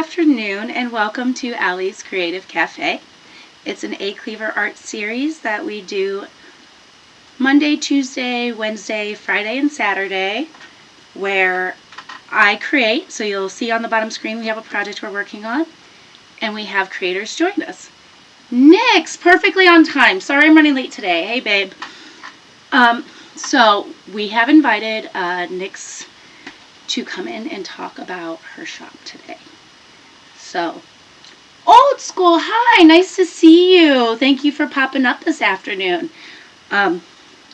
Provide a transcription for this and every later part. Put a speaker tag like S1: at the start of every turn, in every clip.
S1: afternoon and welcome to Allie's Creative Cafe. It's an A Cleaver art series that we do Monday, Tuesday, Wednesday, Friday, and Saturday, where I create. So you'll see on the bottom screen we have a project we're working on, and we have creators join us. Nyx, perfectly on time. Sorry I'm running late today. Hey, babe. So we have invited Nyx to come in and talk about her shop today. So, old school, hi, nice to see you. Thank you for popping up this afternoon. Well,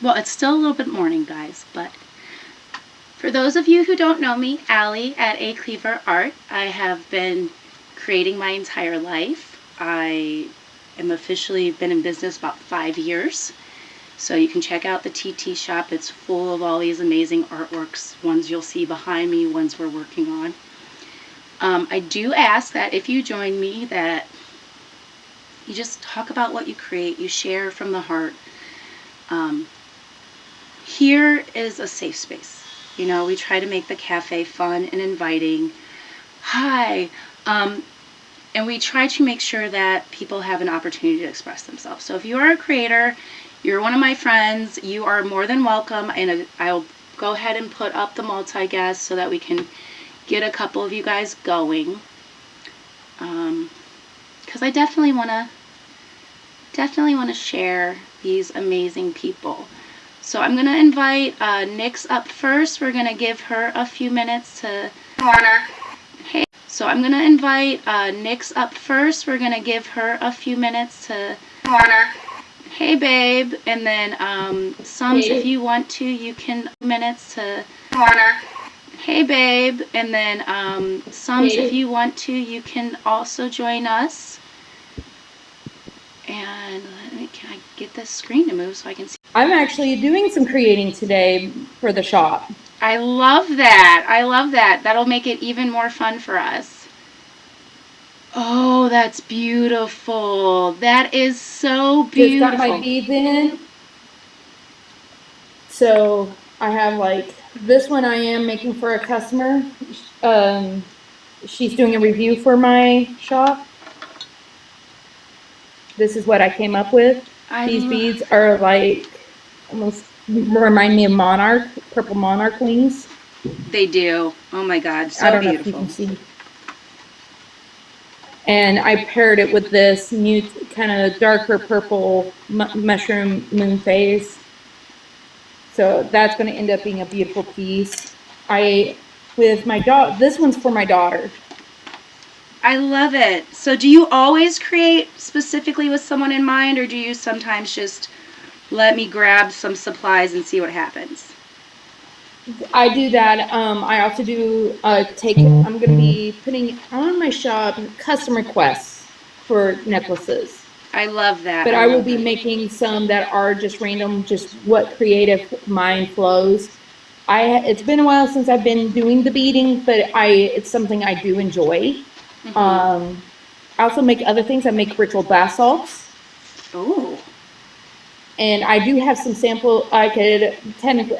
S1: it's still a little bit morning, guys, but for those of you who don't know me, Allie at A Cleaver Art, I have been creating my entire life. I am officially been in business about 5 years. So you can check out the TT shop. It's full of all these amazing artworks, ones you'll see behind me, ones we're working on. I do ask that if you join me that you just talk about what you create, you share from the heart. Here is a safe space. You know, we try to make the cafe fun and inviting. Hi. And we try to make sure that people have an opportunity to express themselves. So if you are a creator, you're one of my friends, you are more than welcome, and I'll go ahead and put up the multi-guest so that we can get a couple of you guys going. Because I definitely want to share these amazing people. So I'm going to invite Nyx up first. We're going to give her a few minutes to... Hey. So I'm going to invite Nyx up first. We're going to give her a few minutes to... Hey, babe. And then Sums, if you want to, you can minutes to... Hey, babe. And then Sums, if you want to, you can also join us. And can I get this screen to move so I can see?
S2: I'm actually doing some creating today for the shop.
S1: I love that. I love that. That'll make it even more fun for us. Oh, that's beautiful. That is so beautiful.
S2: Just got my beads in. So I have like this one I am making for a customer. She's doing a review for my shop. This is what I came up with. These beads are like almost remind me of monarch, purple monarch wings.
S1: They do. Oh my God, so
S2: I don't
S1: beautiful.
S2: know if you can see. And I paired it with this new kind of darker purple mushroom moon phase. So that's going to end up being a beautiful piece. With my daughter, this one's for my daughter.
S1: I love it. So do you always create specifically with someone in mind, or do you sometimes just let me grab some supplies and see what happens?
S2: I do that. I also do I'm going to be putting on my shop custom requests for necklaces.
S1: I love that.
S2: But I will be making some that are just random, just what creative mind flows. It's been a while since I've been doing the beading, but it's something I do enjoy. I also make other things. I make ritual bath salts.
S1: Oh.
S2: And I do have some sample. I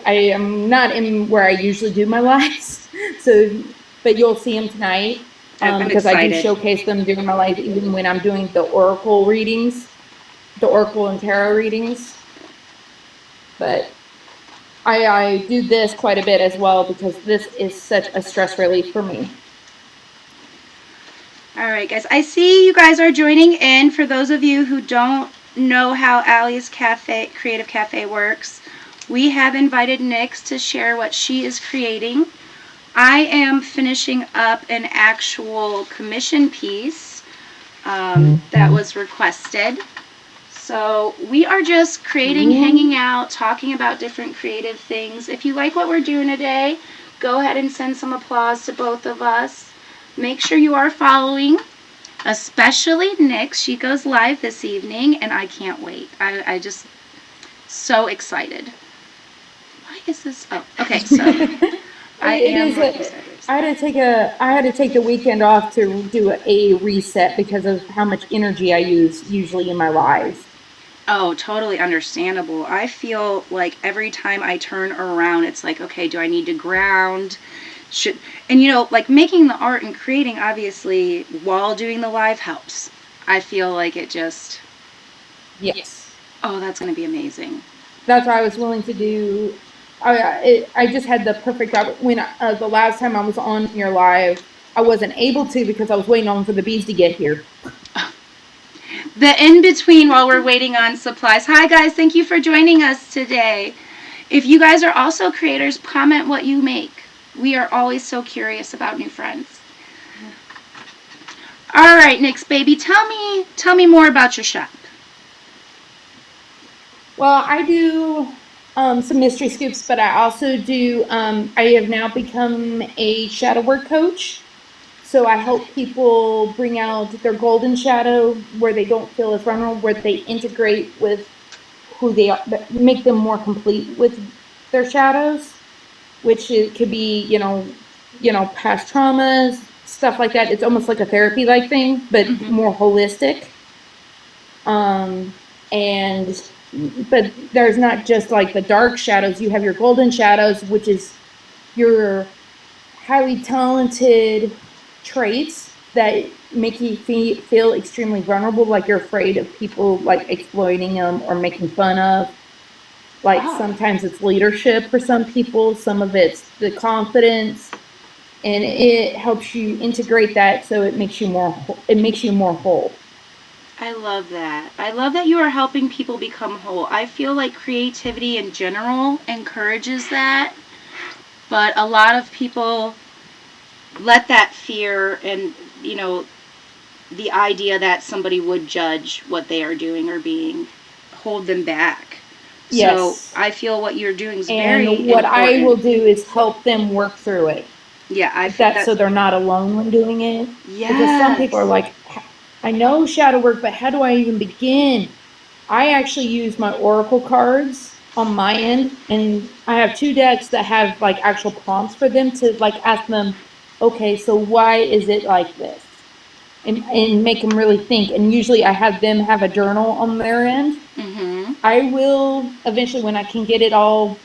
S2: am not in where I usually do my lives, but you'll see them tonight because I do showcase them during my life, even when I'm doing the oracle readings, the oracle and tarot readings. But I do this quite a bit as well because this is such a stress relief for me.
S1: All right, guys. I see you guys are joining in. For those of you who don't know how Allie's Creative Cafe works, we have invited Nyx to share what she is creating. I am finishing up an actual commission piece that was requested. So we are just creating, hanging out, talking about different creative things. If you like what we're doing today, go ahead and send some applause to both of us. Make sure you are following, especially Nyx. She goes live this evening, and I can't wait. I just so excited. Why is this? Oh, okay. So I
S2: had to take the weekend off to do a reset because of how much energy I use usually in my lives.
S1: Oh, totally understandable. I feel like every time I turn around, it's like, okay, do I need to ground? And you know, like making the art and creating obviously while doing the live helps. I feel like it just,
S2: yes.
S1: Oh, that's going to be amazing.
S2: That's what I was willing to do. I just had the perfect when the last time I was on here live, I wasn't able to because I was waiting on for the bees to get here.
S1: The in between while we're waiting on supplies. Hi guys, thank you for joining us today. If you guys are also creators, comment what you make. We are always so curious about new friends. All right, Nyx baby, tell me more about your shop.
S2: Well, I do some mystery scoops, but I also do. I have now become a shadow work coach. So I help people bring out their golden shadow where they don't feel as vulnerable, where they integrate with who they are, make them more complete with their shadows, which could be, past traumas, stuff like that. It's almost like a therapy-like thing, but more holistic. But there's not just like the dark shadows. You have your golden shadows, which is your highly talented traits that make you feel extremely vulnerable, like you're afraid of people like exploiting them or making fun of. Like sometimes it's leadership for some people, some of it's the confidence, and it helps you integrate that so it makes you more whole.
S1: I love that. I love that you are helping people become whole. I feel like creativity in general encourages that, but a lot of people let that fear and, the idea that somebody would judge what they are doing or being hold them back.
S2: Yes.
S1: So I feel what you're doing is very important.
S2: And what I will do is help them work through it.
S1: Yeah, I feel
S2: that so they're not alone when doing it.
S1: Yes.
S2: Because some people are like, I know shadow work, but how do I even begin? I actually use my oracle cards on my end, and I have 2 decks that have like actual prompts for them to like ask them, okay, so why is it like this? And make them really think. And usually I have them have a journal on their end. I will eventually, when I can get it all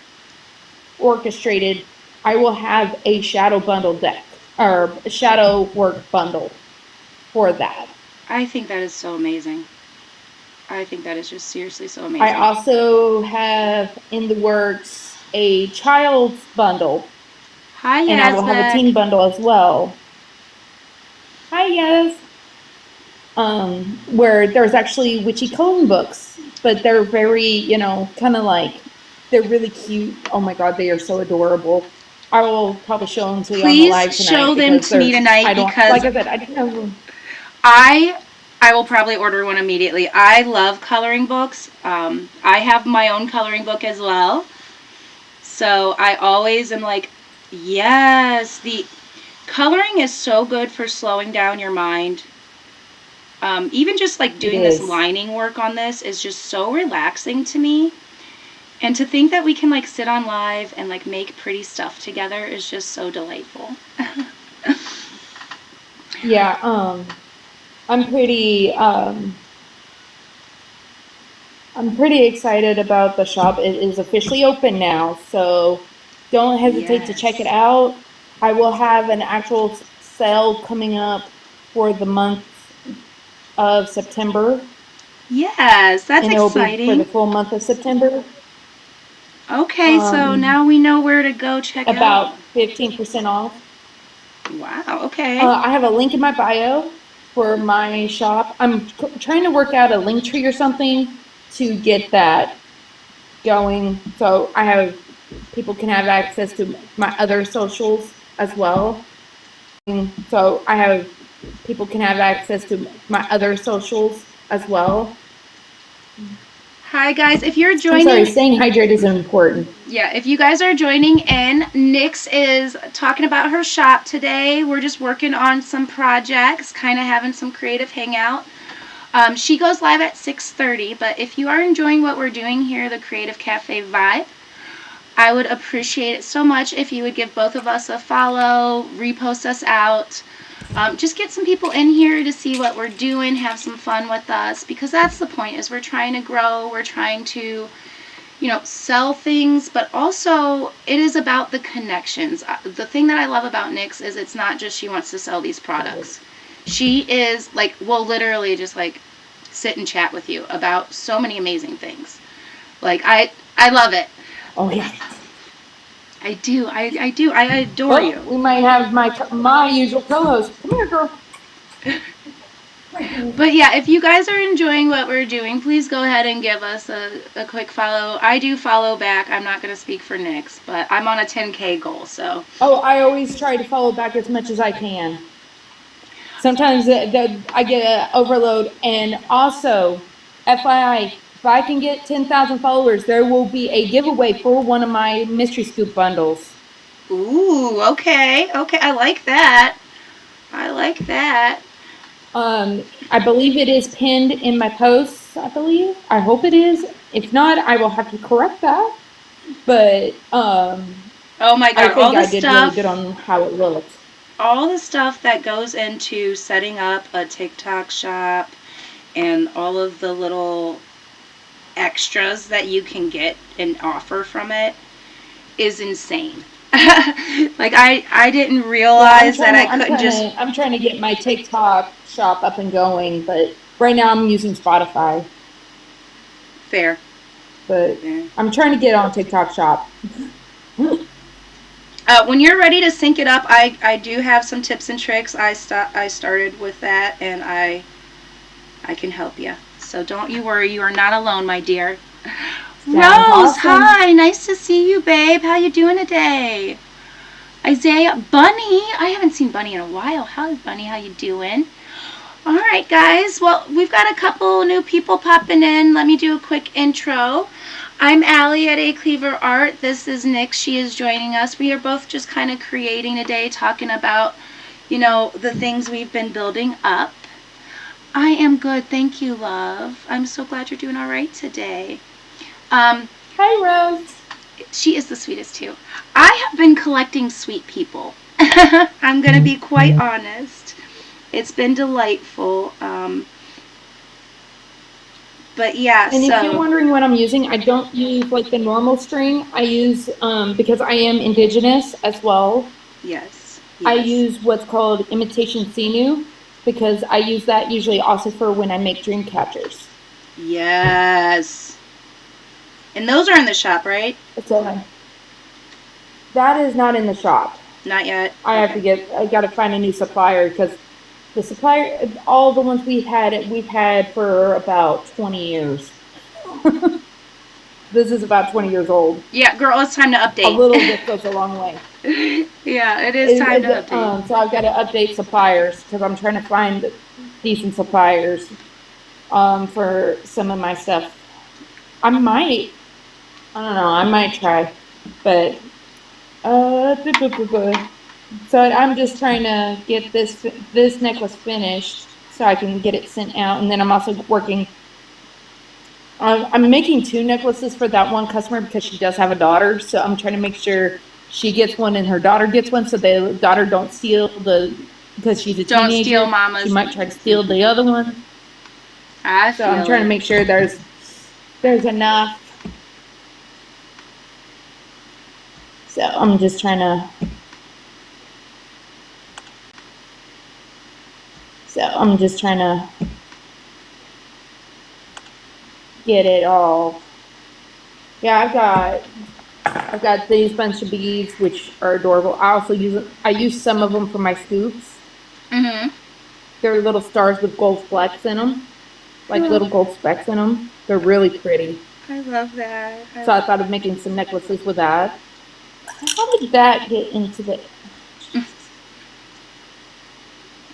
S2: orchestrated, I will have a shadow bundle deck or a shadow work bundle for that.
S1: I think that is so amazing. I think that is just seriously so amazing.
S2: I also have in the works a child's bundle.
S1: Hi, Yas.
S2: And I will have a teen bundle as well. Hi, Yas. Where there's actually witchy coloring books, but they're very, kind of like, they're really cute. Oh my God, they are so adorable. I will probably show them to you on the live tonight.
S1: Please show them to me tonight because,
S2: like I said, I didn't know.
S1: I will probably order one immediately. I love coloring books. I have my own coloring book as well. So I always am like, yes, the coloring is so good for slowing down your mind. Even just like doing this lining work on this is just so relaxing to me. And to think that we can like sit on live and like make pretty stuff together is just so delightful.
S2: Yeah, I'm pretty excited about the shop. It is officially open now, so don't hesitate to check it out. I will have an actual sale coming up for the month of September.
S1: Yes, that's exciting.
S2: And it'll be for the full month of September.
S1: Okay, so now we know where to go check out.
S2: About 15% off.
S1: Wow, okay.
S2: I have a link in my bio for my shop. I'm trying to work out a link tree or something to get that going. So people can have access to my other socials as well. So people can have access to my other socials as well.
S1: Hi guys, if you're joining...
S2: I'm sorry, staying hydrated is important.
S1: Yeah, if you guys are joining in, Nyx is talking about her shop today. We're just working on some projects, kind of having some creative hangout. She goes live at 6:30, but if you are enjoying what we're doing here, the Creative Cafe vibe, I would appreciate it so much if you would give both of us a follow, repost us out. Just get some people in here to see what we're doing, have some fun with us, because that's the point, is we're trying to grow, we're trying to, sell things, but also it is about the connections. The thing that I love about Nyx is it's not just she wants to sell these products. She is will literally just sit and chat with you about so many amazing things. I love it.
S2: Oh yeah.
S1: I do. I do. I adore you.
S2: We might have my usual co-host. Come here, girl.
S1: But yeah, if you guys are enjoying what we're doing, please go ahead and give us a quick follow. I do follow back. I'm not going to speak for Nyx, but I'm on a 10K goal, so.
S2: Oh, I always try to follow back as much as I can. Sometimes I get an overload. And also, FYI, if I can get 10,000 followers, there will be a giveaway for one of my Mystery Scoop bundles.
S1: Ooh, okay. Okay, I like that. I like that.
S2: I believe it is pinned in my posts, I believe. I hope it is. If not, I will have to correct that. But
S1: oh my God,
S2: I think I did really good on how it looked.
S1: All the stuff that goes into setting up a TikTok shop and all of the little extras that you can get and offer from it is insane. I didn't realize that I couldn't just...
S2: I'm trying to get my TikTok shop up and going, but right now I'm using Spotify.
S1: Fair.
S2: But I'm trying to get on TikTok shop.
S1: When you're ready to sync it up, I do have some tips and tricks. I started with that, and I can help you. So don't you worry. You are not alone, my dear. Rose, awesome. Hi. Nice to see you, babe. How you doing today? Isaiah, Bunny. I haven't seen Bunny in a while. How's Bunny? How you doing? All right, guys. Well, we've got a couple new people popping in. Let me do a quick intro. I'm Allie at A Cleaver Art. This is Nyx. She is joining us. We are both just kind of creating today, talking about, the things we've been building up. I am good. Thank you, love. I'm so glad you're doing all right today.
S2: Hi, Rose.
S1: She is the sweetest, too. I have been collecting sweet people. I'm going to be quite honest. It's been delightful. But yeah,
S2: and if you're wondering what I'm using, I don't use the normal string. I use, because I am indigenous as well.
S1: Yes.
S2: I use what's called imitation sinew, because I use that usually also for when I make dream catchers.
S1: Yes. And those are in the shop, right?
S2: That is not in the shop.
S1: Not yet.
S2: I got to find a new supplier, because the supplier, all the ones we've had for about 20 years. This is about 20 years old.
S1: Yeah, girl, it's time to update.
S2: A little bit goes a long way.
S1: Yeah, it is time to update.
S2: So I've got to update suppliers, because I'm trying to find decent suppliers for some of my stuff. I might try, but so I'm just trying to get this necklace finished so I can get it sent out, and then I'm also working. I'm making 2 necklaces for that one customer because she does have a daughter, so I'm trying to make sure she gets one and her daughter gets one, so the daughter don't steal because she's a teenager.
S1: Don't steal mama's.
S2: She might try to steal the other one.
S1: I'm
S2: trying to make sure there's enough. So I'm just trying to. Get it all. Yeah, I've got these bunch of beads, which are adorable. I use some of them for my scoops.
S1: Mm-hmm.
S2: They're little stars with gold flecks in them, little gold specks in them. They're really pretty.
S1: I love that.
S2: I thought of making some necklaces with that. How did that get into the...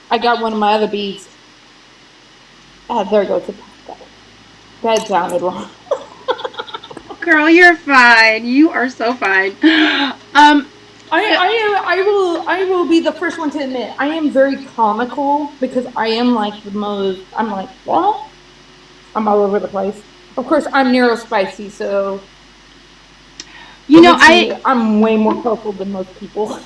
S2: I got one of my other beads. There goes the... That sounded wrong.
S1: Girl, you're fine. You are so fine.
S2: I will be the first one to admit I am very comical, because I am what? I'm all over the place. Of course, I'm neurospicy, so I'm way more colorful than most people.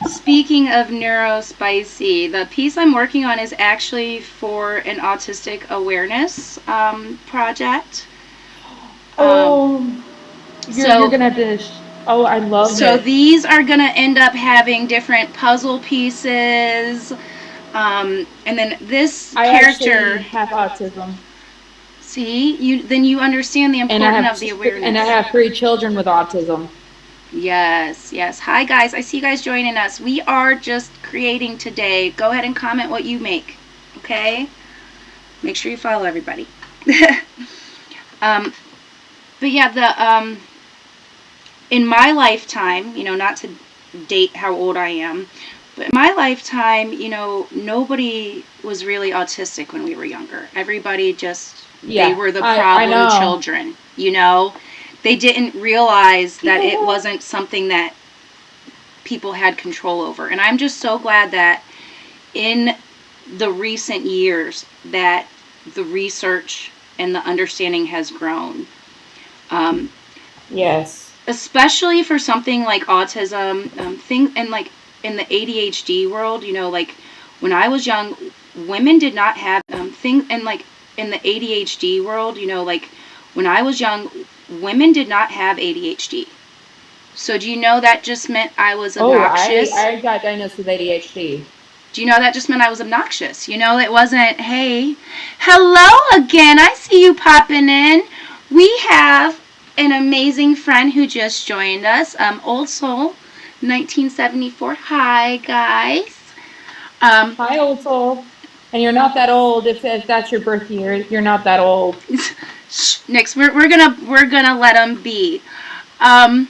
S1: Speaking of neurospicy, the piece I'm working on is actually for an autistic awareness project.
S2: You're going to have to, oh, I love
S1: so
S2: it.
S1: these are going to end up having different puzzle pieces. And then this
S2: I
S1: character.
S2: actually have autism.
S1: See, you understand the importance of the awareness.
S2: And I have 3 children with autism.
S1: Yes, yes. Hi guys, I see you guys joining us. We are just creating today. Go ahead and comment what you make, okay? Make sure you follow everybody. But yeah, in my lifetime, not to date how old I am, but in my lifetime, nobody was really autistic when we were younger. Everybody they were the problem children, They didn't realize that it wasn't something that people had control over. And I'm just so glad that in the recent years that the research and the understanding has grown.
S2: Yes.
S1: Especially for something like autism, and like in the ADHD world, like when I was young, women did not have things, and like in the ADHD world, like when I was young, women did not have ADHD. So do you know that just meant I was obnoxious?
S2: Oh, I got diagnosed with ADHD.
S1: Do you know that just meant I was obnoxious? It wasn't, hey, hello again, I see you popping in. We have an amazing friend who just joined us, Old Soul, 1974. Hi, guys.
S2: Hi, Old Soul. And you're not that old. If that's your birth year, you're not that old.
S1: Nix, we're gonna let them be. Dove,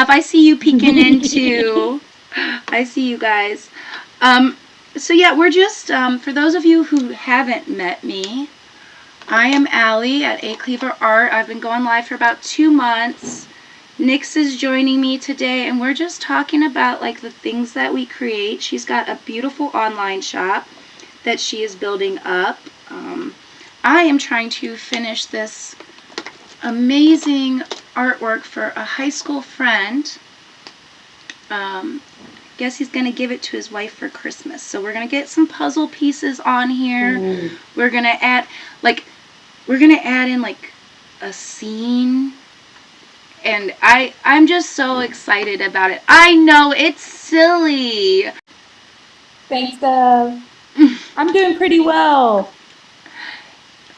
S1: I see you peeking in too. I see you guys. So yeah, we're just for those of you who haven't met me, I am Allie at A Cleaver Art. I've been going live for about 2 months. Nix is joining me today, and we're just talking about like the things that we create. She's got a beautiful online shop that she is building up. I am trying to finish this amazing artwork for a high school friend. Guess he's gonna give it to his wife for Christmas. So we're gonna get some puzzle pieces on here.
S2: Ooh.
S1: We're gonna add in like a scene, and I'm just so excited about it. I know it's silly.
S2: Thanks, Dove. I'm doing pretty well.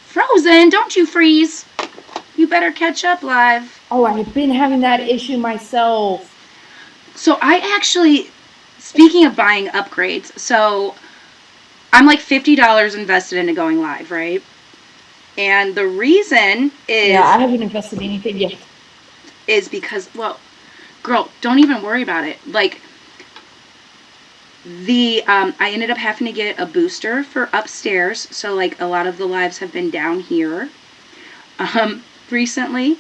S1: Frozen, don't you freeze. You better catch up live.
S2: Oh, I've been having that issue myself.
S1: So I actually, speaking of buying upgrades, so I'm like $50 invested into going live, right? And the reason is...
S2: Yeah, I haven't invested anything yet.
S1: Is because, well, girl, don't even worry about it. Like, I ended up having to get a booster for upstairs, so like a lot of the lives have been down here recently.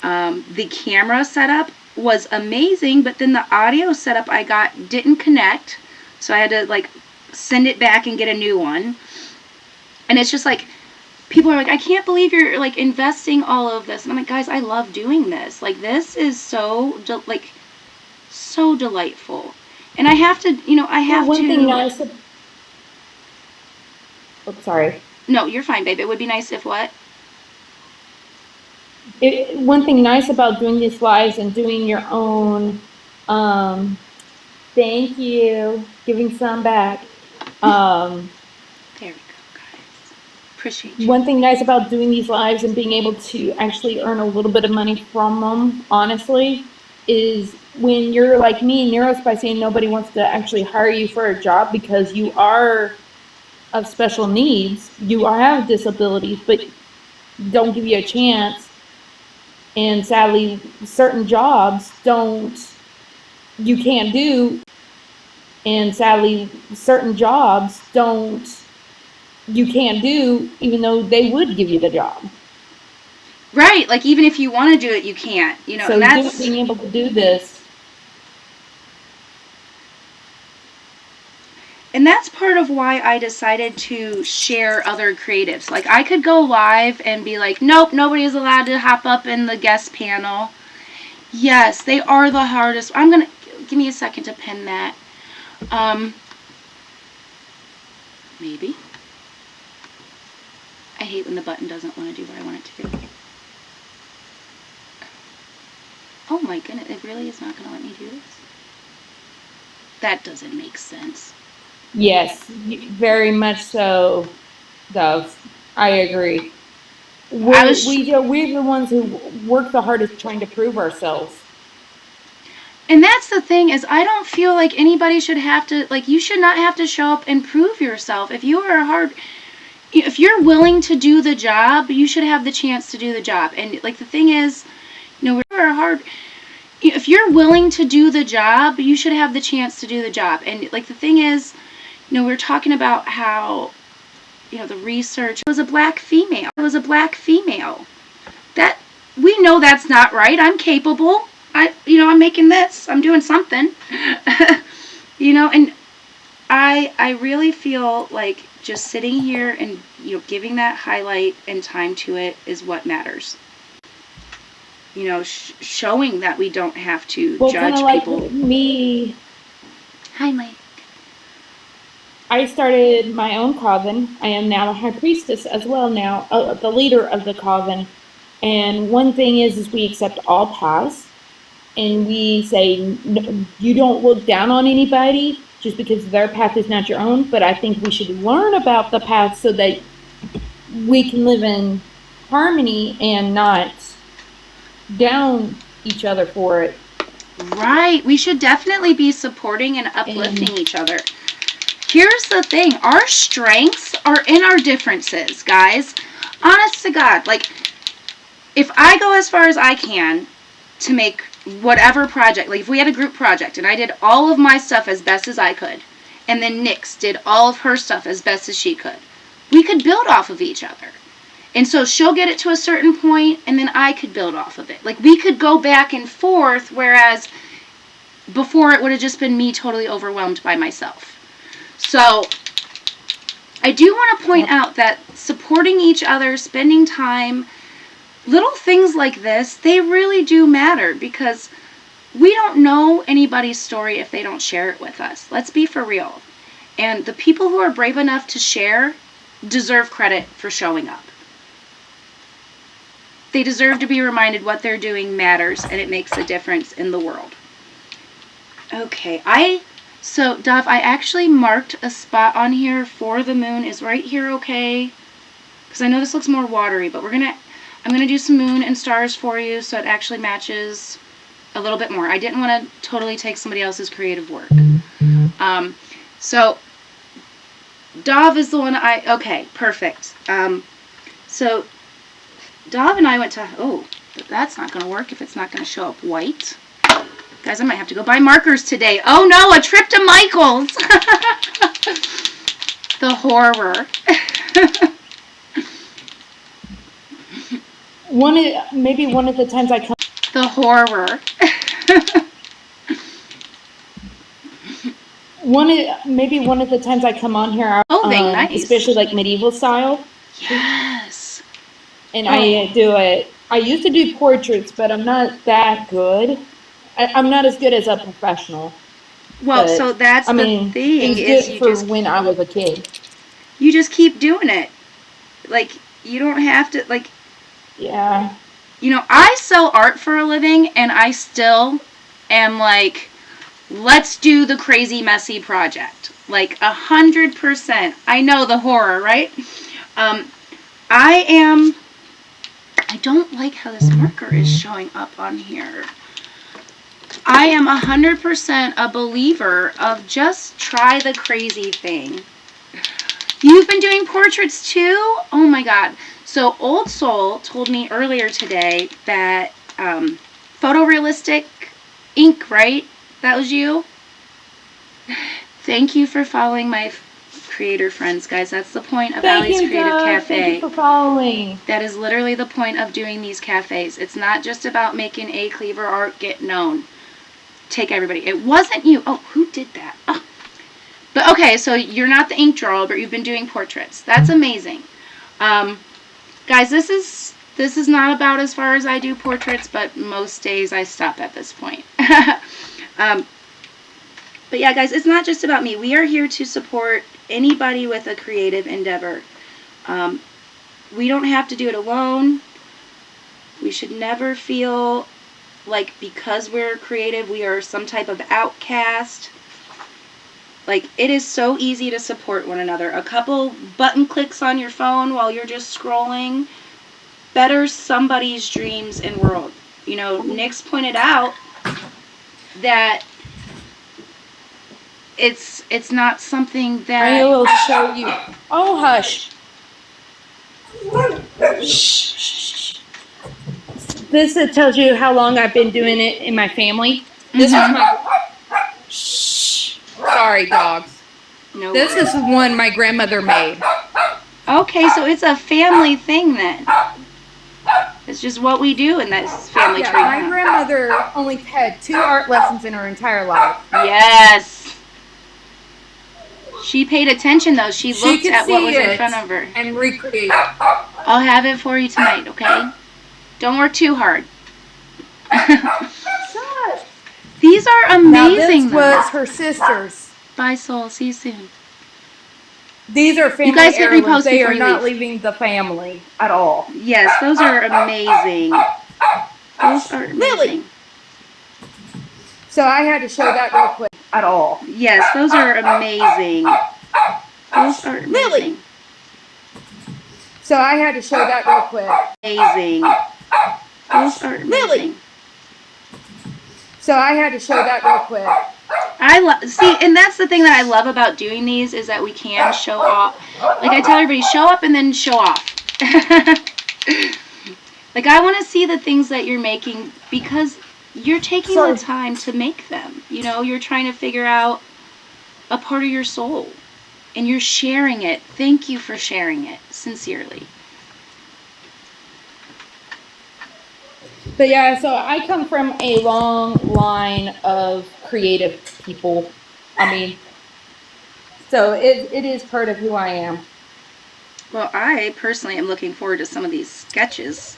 S1: The camera setup was amazing, but then the audio setup I got didn't connect, so I had to like send it back and get a new one. And it's just like, people are like, I can't believe you're like investing all of this. And I'm like, guys, I love doing this. Like, this is so delightful. And I have to,
S2: One thing nice. Oh, sorry.
S1: No, you're fine, babe. It would be nice if what?
S2: One thing nice about doing these lives and doing your own, thank you, giving some back.
S1: There we go, guys. Appreciate you.
S2: One thing nice about doing these lives and being able to actually earn a little bit of money from them, honestly, is when you're like me, neurospicy, and nobody wants to actually hire you for a job because you are of special needs, you have disabilities, but don't give you a chance. And sadly, certain jobs you can't do. And sadly, certain jobs you can't do, even though they would give you the job.
S1: Right, like even if you want to do it, you can't.
S2: So
S1: and that's
S2: being able to do this.
S1: And that's part of why I decided to share other creatives. Like, I could go live and be like, nope, nobody is allowed to hop up in the guest panel. Yes, they are the hardest. I'm going to, give me a second to pin that. Maybe. I hate when the button doesn't want to do what I want it to do. Oh my goodness, it really is not going to let me do this? That doesn't make sense.
S2: Yes, very much so, Dove. I agree. We're the ones who work the hardest trying to prove ourselves.
S1: And that's the thing, is I don't feel like anybody should have to, like, you should not have to show up and prove yourself. If you're willing to do the job, you should have the chance to do the job. And, like, the thing is, if you're willing to do the job, you should have the chance to do the job. And, like, the thing is, we're talking about how, the research was a black female. That, we know that's not right. I'm capable. I'm making this. I'm doing something. And I really feel like just sitting here and, giving that highlight and time to it is what matters. Showing that we don't have to judge people.
S2: Like me.
S1: Hi, Mike.
S2: I started my own coven. I am now a high priestess as well now, the leader of the coven. And one thing is we accept all paths. And we say, you don't look down on anybody just because their path is not your own. But I think we should learn about the path so that we can live in harmony and not down each other for it.
S1: Right. We should definitely be supporting and uplifting each other. Here's the thing. Our strengths are in our differences, guys. Honest to God. Like, if I go as far as I can to make whatever project, like if we had a group project and I did all of my stuff as best as I could, and then Nyx did all of her stuff as best as she could, we could build off of each other. And so she'll get it to a certain point, and then I could build off of it. Like, we could go back and forth, whereas before it would have just been me totally overwhelmed by myself. So I do want to point out that supporting each other, spending time, little things like this, they really do matter, because we don't know anybody's story if they don't share it with us. Let's be for real. And the people who are brave enough to share deserve credit for showing up. They deserve to be reminded what they're doing matters, and it makes a difference in the world. Okay, so Dove, I actually marked a spot on here for the moon. Is right here okay? Because I know this looks more watery, but I'm going to do some moon and stars for you so it actually matches a little bit more. I didn't want to totally take somebody else's creative work. So Dove is the one okay, perfect. So Dove and I went to, but that's not going to work if it's not going to show up white. Guys, I might have to go buy markers today. Oh no, a trip to Michael's. The horror.
S2: Maybe one of the times I come.
S1: The horror.
S2: Maybe one of the times I come on here.
S1: Nice.
S2: Especially like medieval style.
S1: Yes.
S2: And I do it. I used to do portraits, but I'm not that good. I'm not as good as a professional.
S1: Well, so that's the thing.
S2: It's good for when I was a kid.
S1: You just keep doing it. Like, you don't have to, like...
S2: Yeah.
S1: I sell art for a living, and I still am like, let's do the crazy, messy project. Like, 100%. I know the horror, right? I don't like how this marker is showing up on here. I am 100% a believer of just try the crazy thing. You've been doing portraits too? Oh my God. So Old Soul told me earlier today that photorealistic ink, right? That was you? Thank you for following my creator friends, guys. That's the point of Allie's Creative Cafe.
S2: Thank you for following.
S1: That is literally the point of doing these cafes. It's not just about making a cleaver art get known. Take everybody. It wasn't you. Oh, who did that? Oh. But okay, so you're not the ink drawer, but you've been doing portraits. That's amazing. Guys, this is not about as far as I do portraits, but most days I stop at this point. But yeah, guys, it's not just about me. We are here to support anybody with a creative endeavor. We don't have to do it alone. We should never feel like because we're creative, we are some type of outcast. Like, it is so easy to support one another. A couple button clicks on your phone while you're just scrolling betters somebody's dreams and world. You know, Nick's pointed out that it's not something that
S2: I will show you. Oh, hush. Shh. This tells you how long I've been doing it in my family. This is my. Shh. Sorry, dogs.
S1: No
S2: this
S1: worries.
S2: is one my grandmother made.
S1: Okay, so it's a family thing then. It's just what we do in this family tree.
S2: My grandmother only had 2 art lessons in her entire life.
S1: Yes. She paid attention though. She looked at what was in front of her.
S2: And recreate.
S1: I'll have it for you tonight, okay? Don't work too hard. These are amazing.
S2: Now this was her sister's.
S1: Bye, Soul. See you soon.
S2: These are family
S1: You guys hit
S2: heirlooms.
S1: repost
S2: They
S1: before
S2: are
S1: you
S2: not
S1: leave.
S2: leaving the family at all.
S1: Yes, those are amazing. Those are amazing.
S2: Lily. So I had to show that real quick. At all.
S1: Yes, those are amazing. Those are amazing.
S2: Lily. So I had to show that real quick.
S1: Amazing. Those are amazing.
S2: Lily. So I had to show that real quick.
S1: See, and that's the thing that I love about doing these is that we can show off. Like I tell everybody, show up and then show off. Like I want to see the things that you're making because you're taking the time to make them. You know, you're trying to figure out a part of your soul and you're sharing it. Thank you for sharing it, sincerely.
S2: But yeah, so I come from a long line of creative people. I mean, so it is part of who I am.
S1: Well, I personally am looking forward to some of these sketches.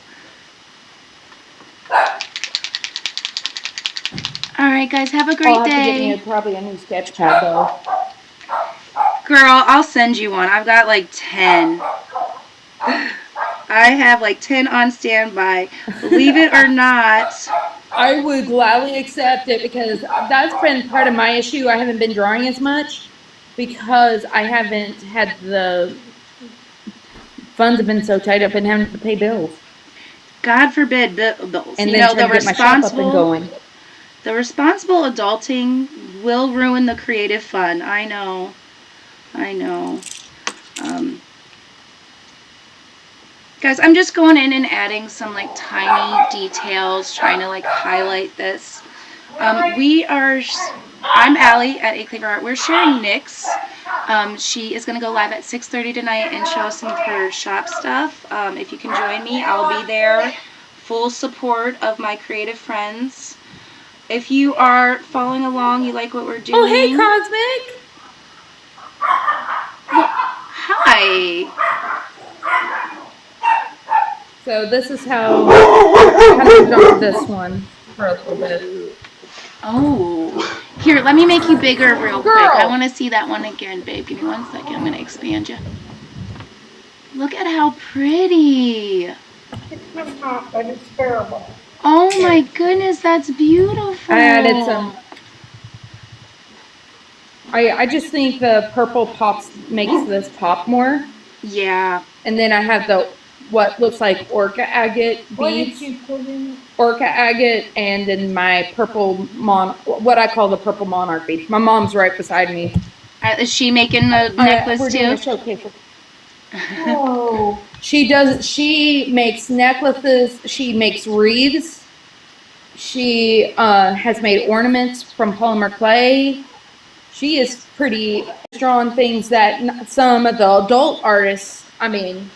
S1: All right, guys, have a great
S2: I'll have
S1: day.
S2: to get me probably a new sketch pad, though.
S1: Girl, I'll send you one. I've got like 10. I have like 10 on standby. Believe it or not.
S2: I would gladly accept it because that's been part of my issue. I haven't been drawing as much because I haven't had the funds have been so tight up and having to pay bills.
S1: God forbid bills.
S2: And
S1: you
S2: then
S1: know,
S2: try to get my shop up and going.
S1: The responsible adulting will ruin the creative fun. I know. Guys, I'm just going in and adding some like tiny details, trying to like highlight this. I'm Allie at A Cleaver Art. We're sharing Nick's. She is going to go live at 6:30 tonight and show us some of her shop stuff. If you can join me, I'll be there. Full support of my creative friends. If you are following along, you like what we're doing.
S2: Oh, hey, Cosmic!
S1: Hi.
S2: So this is how I draw this one for a little bit.
S1: Oh. Here, let me make you bigger real quick.
S2: Girl.
S1: I want to see that one again, babe. Give me 1 second. I'm going to expand you. Look at how pretty.
S3: It's not hot, but it's terrible.
S1: Oh my goodness, that's beautiful.
S2: I added some. I just think the purple makes this pop more.
S1: Yeah.
S2: And then I have the what looks like orca agate
S3: What
S2: beads.
S3: did you put in?
S2: Orca agate, and then my purple what I call the purple monarch beads. My mom's right beside me.
S1: Is she making the necklace
S2: we're
S1: too?
S2: doing a showcase.
S3: Oh.
S2: She makes necklaces, she makes wreaths, she has made ornaments from polymer clay. She is pretty drawing things that some of the adult artists, I mean,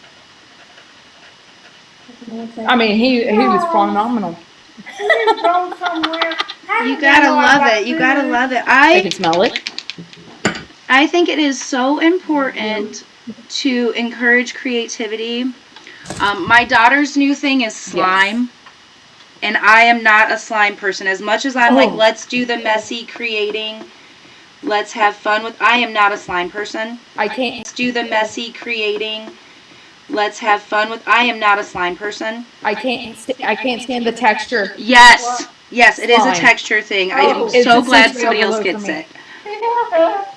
S2: he was phenomenal.
S3: You go somewhere.
S1: You gotta love it. You gotta love it.
S2: I can smell it.
S1: I think it is so important to encourage creativity. My daughter's new thing is slime. Yes. And I am not a slime person. As much as I'm like, let's do the messy creating, let's have fun with, I am not a slime person.
S2: I can't.
S1: Let's do the messy creating, let's have fun with, I am not a slime person.
S2: I can't stand the texture.
S1: Yes. Yes, it is a
S2: Slime.
S1: texture thing.
S3: Oh.
S1: I'm
S2: It's
S1: so
S2: a
S1: glad
S2: sensory
S1: somebody else
S2: overload
S1: gets
S2: for me.
S1: it.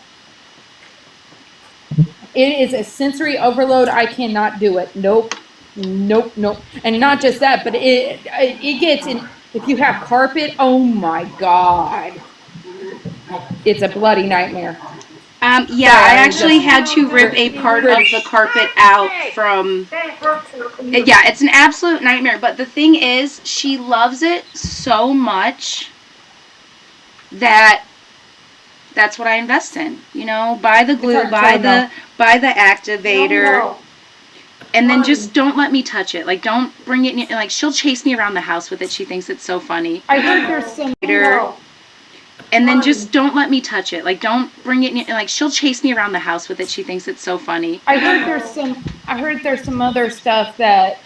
S2: It is a sensory overload. I cannot do it. Nope. And not just that, but it gets in. If you have carpet, oh my God, it's a bloody nightmare.
S1: Yeah,
S2: Sorry,
S1: I
S2: I
S1: actually
S2: just-
S1: had to rip a part of the carpet out from. Yeah, it's an absolute nightmare. But the thing is, she loves it so much that that's what I invest in. You know, buy the glue,
S2: hard to
S1: buy
S2: tell,
S1: the activator,
S3: No.
S1: and then just don't let me touch it. Like, don't bring it. Like, she'll chase me around the house with it. She thinks it's so funny.
S2: I heard there's some.
S3: No.
S1: And then just don't let me touch it. Like, don't bring it. Like, she'll chase me around the house with it. She thinks it's so funny.
S2: I heard there's some other stuff that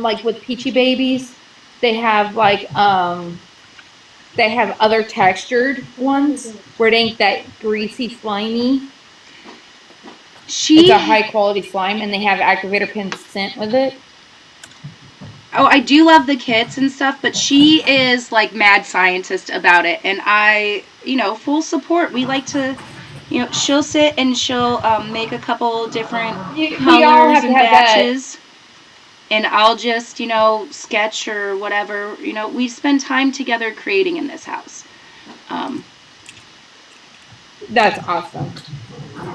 S2: like with Peachy Babies, they have they have other textured ones where it ain't that greasy, slimy. It's a high quality slime, and they have activator pins sent with it.
S1: Oh, I do love the kits and stuff, but she is like mad scientist about it, and I, full support. We like to, she'll sit and she'll make a couple different
S2: We all
S1: colors
S2: have to
S1: and
S2: have that.
S1: batches, and I'll just, sketch or whatever. We spend time together creating in this house.
S2: That's awesome.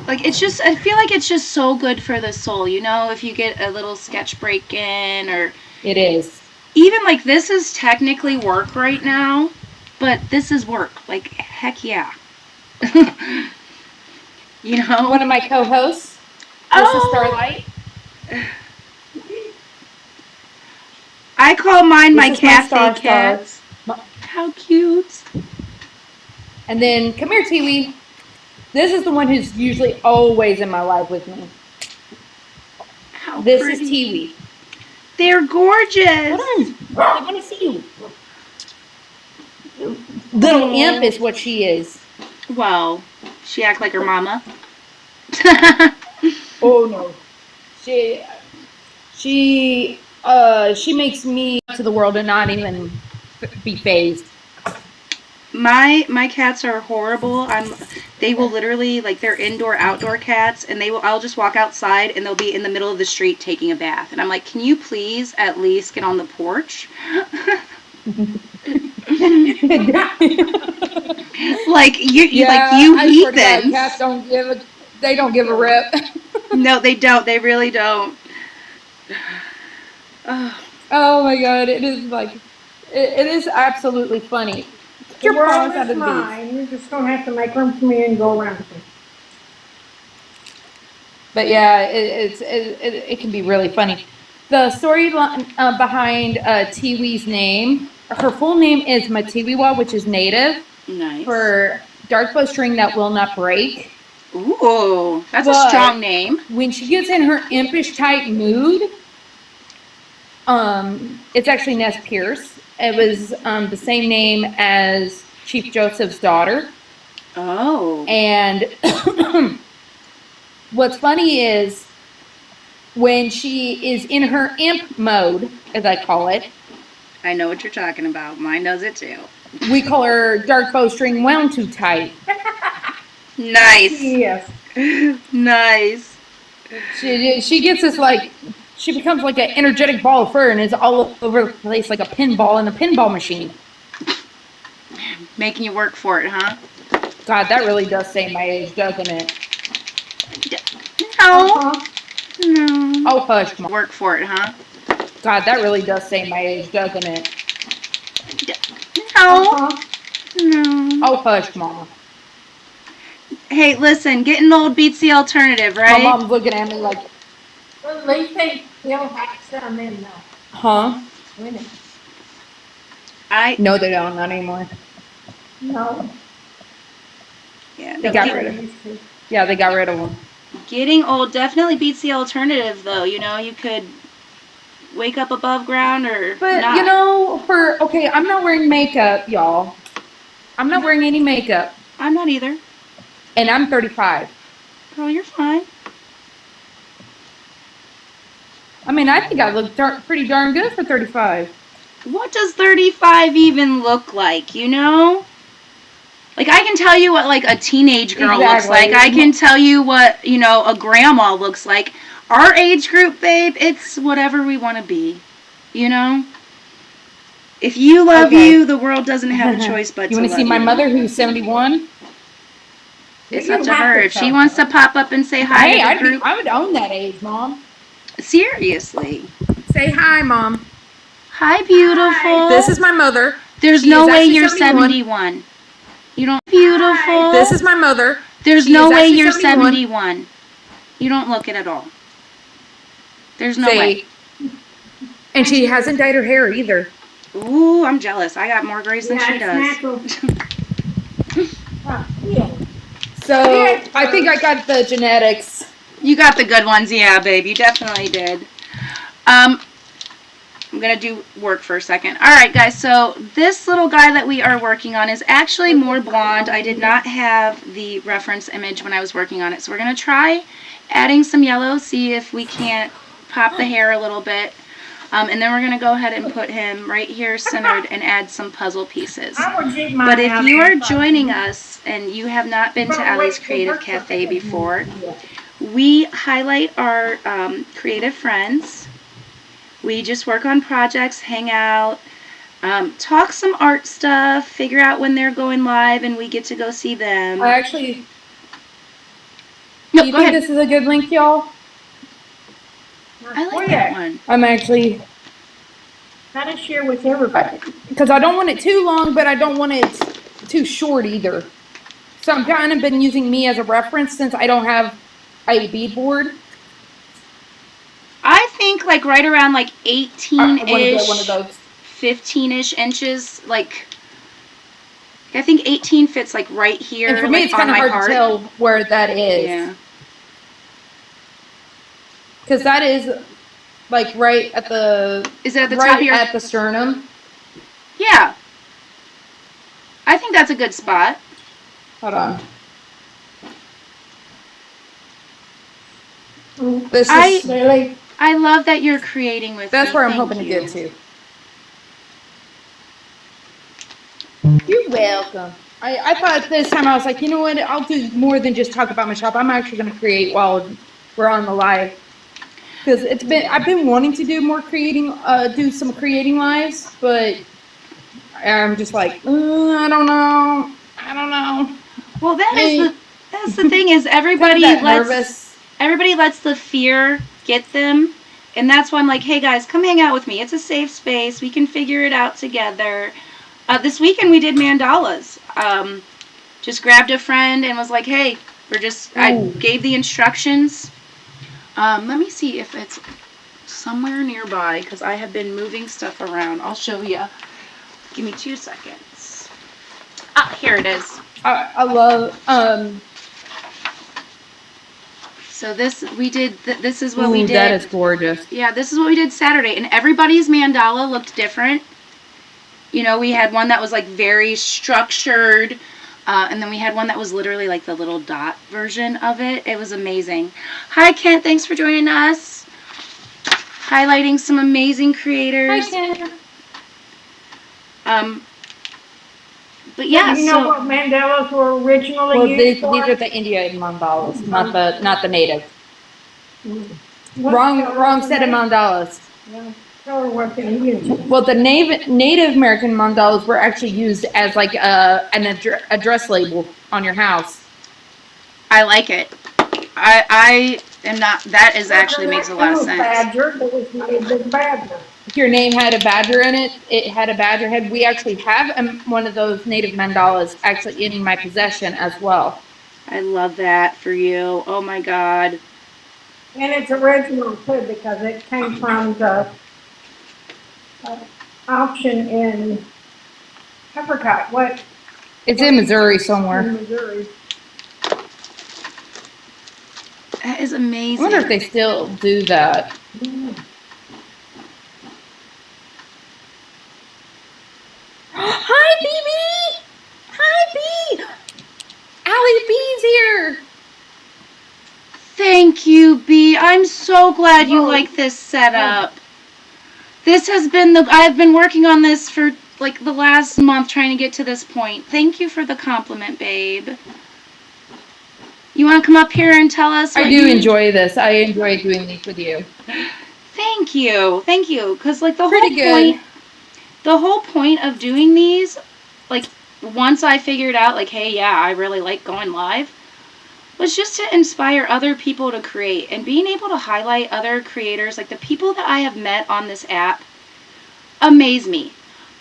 S1: Like, I feel like it's just so good for the soul, if you get a little sketch break in, or
S2: It is.
S1: even like this is technically work right now, but this is work. Like, heck yeah.
S2: One of my co-hosts, Mrs. Starlight.
S1: I call mine my
S2: This is my
S1: cafe
S2: star.
S1: cats. How cute.
S2: And then, come here, Tiwi. This is the one who's usually always in my life with me.
S1: How
S2: This
S1: pretty.
S2: is Tiwi.
S1: They're gorgeous.
S2: Hold on. I want to see you. Little imp is what she is.
S1: Well, she act like her mama.
S2: Oh no. She makes me to the world and not even be phased.
S1: My cats are horrible. They will literally, like, they're indoor outdoor cats, and I'll just walk outside and they'll be in the middle of the street taking a bath, and I'm like, can you please at least get on the porch? Like, you heathens.
S2: Cats they don't give a rip.
S1: No, they don't. They really don't.
S2: Oh my God, it is it is absolutely funny.
S3: The world is mine. You're just going to have to make room for me and go around with me.
S2: But yeah, it can be really funny. The story behind Tiwi's name, her full name is Matiwiwa, which is native
S1: Nice.
S2: for dark bowstring that will not break.
S1: Ooh, that's a strong name.
S2: When she gets in her impish type mood, it's actually Ness Pierce. It was the same name as Chief Joseph's daughter.
S1: Oh.
S2: And what's funny is when she is in her imp mode, as I call it.
S1: I know what you're talking about. Mine does it too.
S2: We call her dark bowstring wound too tight.
S1: Nice.
S3: Yes.
S1: Nice.
S2: She gets this she becomes like an energetic ball of fur and is all over the place like a pinball in a pinball machine.
S1: Making you work for it, huh?
S2: God, that really does say my age, doesn't it?
S1: No.
S3: Uh-huh.
S1: No.
S2: Oh, hush, Mom.
S1: Work for it, huh?
S2: God, that really does say my age, doesn't it?
S1: No.
S3: Uh-huh.
S1: No.
S2: Oh, hush, Mama.
S1: Hey, listen, getting old beats the alternative, right?
S2: My mom's looking at me like,
S3: Well, they think they'll have some in now.
S2: huh?
S3: Women.
S2: No, they don't, not anymore.
S3: No.
S1: Yeah,
S2: They got rid of them. Yeah, they got rid of them.
S1: Getting old definitely beats the alternative, though. You could wake up above ground or
S2: But,
S1: not.
S2: I'm not wearing makeup, y'all. I'm not wearing any makeup.
S1: I'm not either.
S2: And I'm 35.
S1: Girl, you're fine.
S2: I mean, I think I look pretty darn good for 35.
S1: what does 35 even look like, you know? Like, I can tell you what, like, a teenage girl looks like. I can tell you what, you know, a grandma looks like. Our age group, babe, it's whatever we want to be, you know? If you love you, the world doesn't have a choice but to love you.
S2: You want to see my mother, who's 71?
S1: It's up to her. If she wants to pop up and say hi to the group.
S2: I would own that age, Mom.
S1: Seriously.
S2: Say hi, Mom.
S1: Hi, beautiful.
S2: This is my mother.
S1: There's no way you're 71. You don't. Beautiful.
S2: This is my mother.
S1: There's no way you're 71. You don't look it at all. There's no way.
S2: And she hasn't dyed her hair either.
S1: Ooh, I'm jealous. I got more grays than she does.
S2: So, I think I got the genetics.
S1: You got the good ones, yeah, babe. You definitely did. I'm going to do work for a second. All right, guys, so this little guy that we are working on is actually more blonde. I did not have the reference image when I was working on it, so we're going to try adding some yellow, see if we can't pop the hair a little bit. And then we're going to go ahead and put him right here centered and add some puzzle pieces. But if you are joining us and you have not been to Allie's Creative Cafe before, we highlight our creative friends. We just work on projects, hang out, talk some art stuff, figure out when they're going live, and we get to go see them.
S2: I actually...
S1: No,
S2: do you think this is a good link, y'all?
S1: I like that one.
S2: I'm actually...
S3: How to share with everybody.
S2: Because I don't want it too long, but I don't want it too short either. So I'm kind of been using me as a reference since I don't have a beadboard.
S1: I think like right around like 18-ish,
S2: one of those
S1: 15-ish inches. Like, I think 18 fits like right here.
S2: And for me,
S1: like,
S2: it's kind of hard to tell where that is.
S1: Yeah.
S2: Because that is like right at the...
S1: Is it at the top of your...
S2: at the sternum?
S1: Yeah. I think that's a good spot.
S2: Hold on. This is really...
S1: I love that you're creating with
S2: That's
S1: me.
S2: where I'm
S1: Thank
S2: hoping
S1: you.
S2: to get to. You're welcome. I thought this time I was like, you know what? I'll do more than just talk about my shop. I'm actually going to create while we're on the live. Because I've been wanting to do more do some creating lives, but I'm just like, I don't know.
S1: Well, that's the thing is everybody lets the fear get them, and that's why I'm like, hey guys, come hang out with me. It's a safe space. We can figure it out together. This weekend we did mandalas. Just grabbed a friend and was like, hey, I gave the instructions. Let me see if it's somewhere nearby because I have been moving stuff around. I'll show you. Give me 2 seconds. Ah, here it is.
S2: I love,
S1: so this is what we did.
S2: That is gorgeous.
S1: Yeah, this is what we did Saturday. And everybody's mandala looked different. You know, we had one that was like very structured. And then we had one that was literally like the little dot version of it. It was amazing. Hi, Kent. Thanks for joining us. Highlighting some amazing creators.
S2: Hi, Kent.
S1: But yeah,
S3: you know what mandalas were originally used for?
S2: These are the Indian mandalas, not the native. Wrong set of mandalas.
S3: Yeah.
S2: Well, the Native American mandalas were actually used as like an address label on your house.
S1: I like it. I am not. That is actually makes a lot of sense.
S3: Badger, that was the badger.
S2: If your name had a badger in it, it had a badger head. We actually have one of those native mandalas actually in my possession as well.
S1: I love that for you. Oh my God.
S3: And it's original too because it came from the auction in Apricot. What?
S2: It's in Missouri somewhere.
S3: In Missouri.
S1: That is amazing.
S2: I wonder if they still do that.
S3: Yeah.
S2: Hi, BB! Hi, B! Allie B's here!
S1: Thank you, B. I'm so glad you like this setup. This has been I've been working on this for like the last month trying to get to this point. Thank you for the compliment, babe. You want to come up here and tell us?
S2: I do enjoy this. I enjoy doing these with you.
S1: Thank you. Thank you. Because like the whole point of doing these, like once I figured out like, hey, yeah, I really like going live, was just to inspire other people to create and being able to highlight other creators. Like the people that I have met on this app amaze me.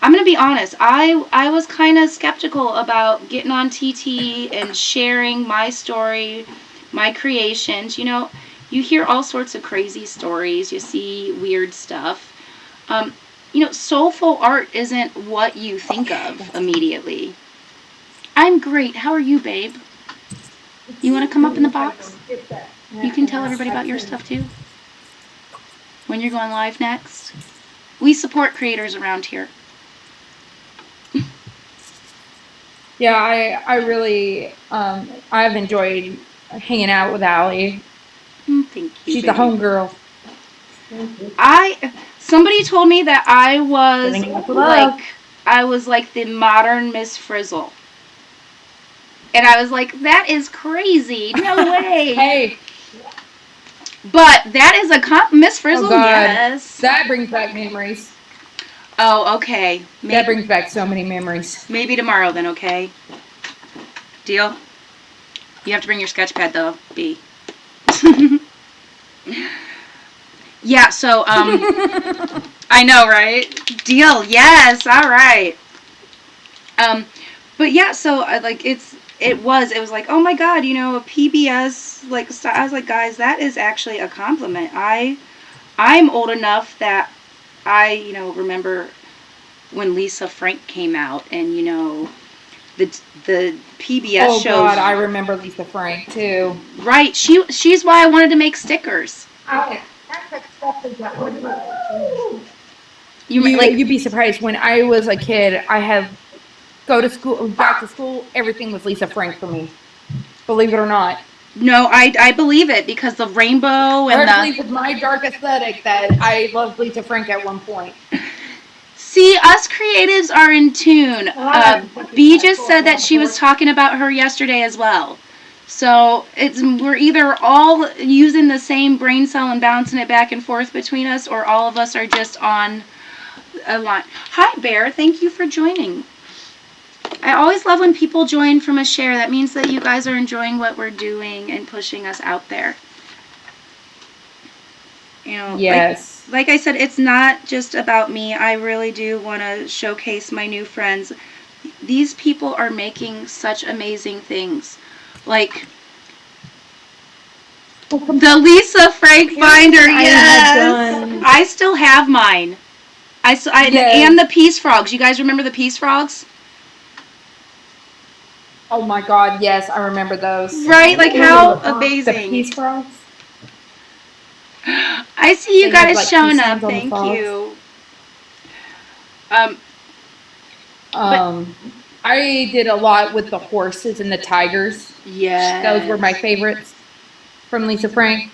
S1: I'm going to be honest. I was kind of skeptical about getting on TT and sharing my story, my creations. You know, you hear all sorts of crazy stories. You see weird stuff. You know, soulful art isn't what you think of immediately. I'm great. How are you, babe? You want to come up in the box? You can tell everybody about your stuff too. When you're going live next. We support creators around here.
S2: Yeah, I really, I've enjoyed hanging out with Allie.
S1: Thank you.
S2: She's the homegirl.
S1: Somebody told me that I was like the modern Miss Frizzle. And I was like, that is crazy. No way.
S2: Hey.
S1: But that is a Miss Frizzle, yes.
S2: That brings back memories.
S1: Oh, okay.
S2: That brings back so many memories.
S1: Maybe tomorrow then, okay? Deal? You have to bring your sketch pad though, B. Yeah, so, I know, right? Deal, yes, all right. But yeah, so, it was like, oh my god, you know, a PBS, like, I was like, guys, that is actually a compliment. I'm old enough that I, you know, remember when Lisa Frank came out and, you know, the PBS shows.
S2: Oh god, I remember Lisa Frank too.
S1: Right, she's why I wanted to make stickers.
S2: You'd be surprised. When I was a kid, back to school, everything was Lisa Frank for me. Believe it or not.
S1: No, I believe it because the rainbow and
S2: I believe with my dark aesthetic that I loved Lisa Frank at one point.
S1: See, us creatives are in tune. B just said that she was talking about her yesterday as well. So we're either all using the same brain cell and bouncing it back and forth between us, or all of us are just on a line. Hi, Bear. Thank you for joining. I always love when people join from a share. That means that you guys are enjoying what we're doing and pushing us out there. You know,
S2: yes.
S1: Like I said, it's not just about me. I really do want to showcase my new friends. These people are making such amazing things. Like the Lisa Frank binder, yes. I still have mine. Yes. And the Peace Frogs. You guys remember the Peace Frogs?
S2: Oh my god, yes, I remember those.
S1: Right? Like how amazing.
S2: The Peace Frogs?
S1: I see you guys showing up. Thank you.
S2: I did a lot with the horses and the tigers.
S1: Yeah.
S2: Those were my favorites from Lisa Frank.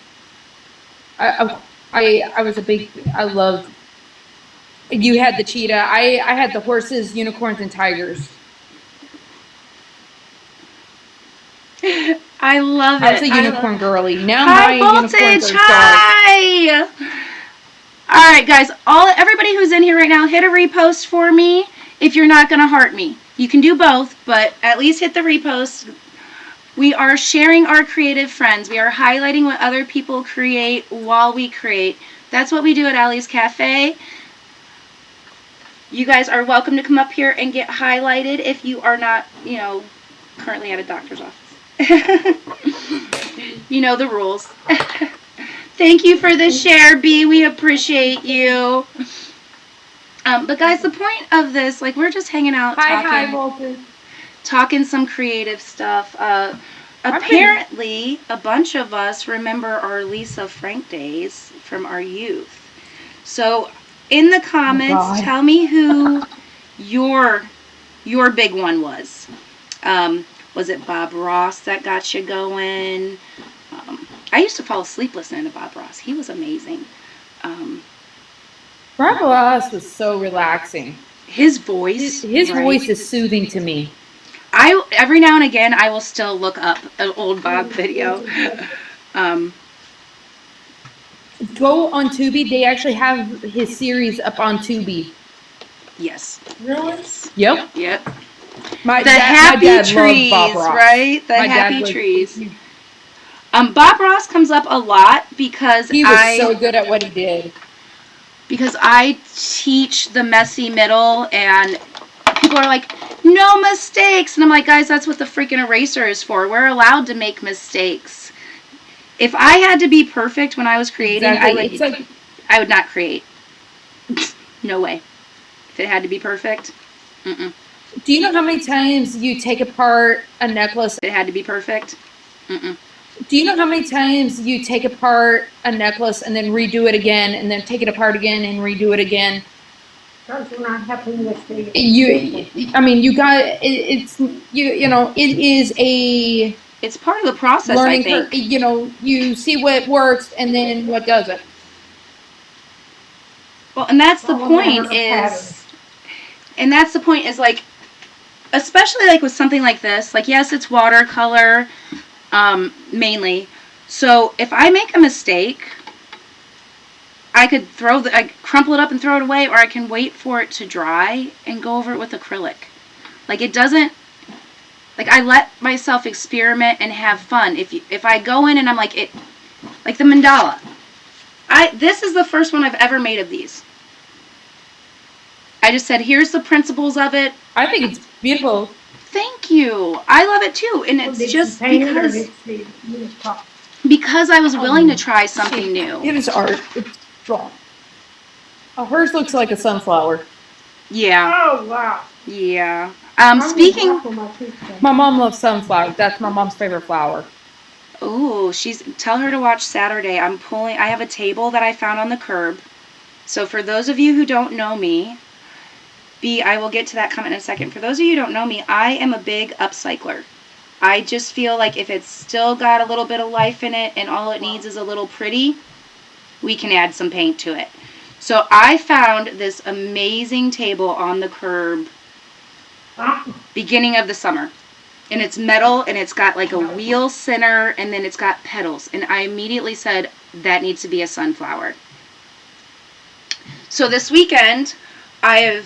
S2: I loved. You had the cheetah. I had the horses, unicorns, and tigers.
S1: I love it.
S2: I was a unicorn girly. Now
S1: High
S2: my
S1: voltage.
S2: unicorns are
S1: Hi. All right, guys. Everybody who's in here right now, hit a repost for me. If you're not gonna heart me, you can do both, but at least hit the repost. We are sharing our creative friends. We are highlighting what other people create while we create. That's what we do at Allie's Cafe. You guys are welcome to come up here and get highlighted if you are not, you know, currently at a doctor's office. You know the rules. Thank you for the share, B. We appreciate you. But guys, the point of this, like, we're just hanging out talking some creative stuff. Apparently, a bunch of us remember our Lisa Frank days from our youth. So, in the comments, tell me who your big one was. Was it Bob Ross that got you going? I used to fall asleep listening to Bob Ross. He was amazing.
S2: Bob Ross was so relaxing.
S1: His voice.
S2: His voice is soothing to me.
S1: Every now and again I will still look up an old Bob video.
S2: Go on Tubi. They actually have his series up on Tubi.
S1: Yes.
S3: Really?
S2: Yep.
S1: Yep.
S2: My
S1: happy
S2: dad
S1: trees,
S2: loved Bob Ross.
S1: right? The happy trees. Bob Ross comes up a lot because
S2: he was so good at what he did.
S1: Because I teach the messy middle, and people are like, no mistakes. And I'm like, guys, that's what the freaking eraser is for. We're allowed to make mistakes. If I had to be perfect when I was creating, I would not create. No way. If it had to be perfect,
S2: Do you know how many times you take apart a necklace?
S1: If it had to be perfect,
S2: Do you know how many times you take apart a necklace and then redo it again, and then take it apart again and redo it again?
S3: Because we're not happy with the.
S2: You got it's you know it is a.
S1: It's part of the process.
S2: Learning
S1: I think.
S2: You see what works and then what doesn't.
S1: Well, and that's the point is like, especially like with something like this, like, yes, it's watercolor, mainly. So if I make a mistake, I could I crumple it up and throw it away, or I can wait for it to dry and go over it with acrylic. Like, it doesn't, like, I let myself experiment and have fun. If I go in and I'm like, like the mandala, this is the first one I've ever made of these. I just said, here's the principles of it.
S2: I think it's beautiful.
S1: Thank you. I love it too. And it's just because I was willing to try something new.
S2: It is art. It's drawn. Hers looks like a sunflower.
S1: Yeah.
S3: Oh, wow.
S1: Yeah. Speaking.
S2: My mom loves sunflowers. That's my mom's favorite flower.
S1: Oh, tell her to watch Saturday. I have a table that I found on the curb. So for those of you who don't know me, I will get to that comment in a second. For those of you who don't know me, I am a big upcycler. I just feel like if it's still got a little bit of life in it and all it needs is a little pretty, we can add some paint to it. So I found this amazing table on the curb beginning of the summer. And it's metal, and it's got like a wheel center, and then it's got petals. And I immediately said, that needs to be a sunflower. So this weekend, I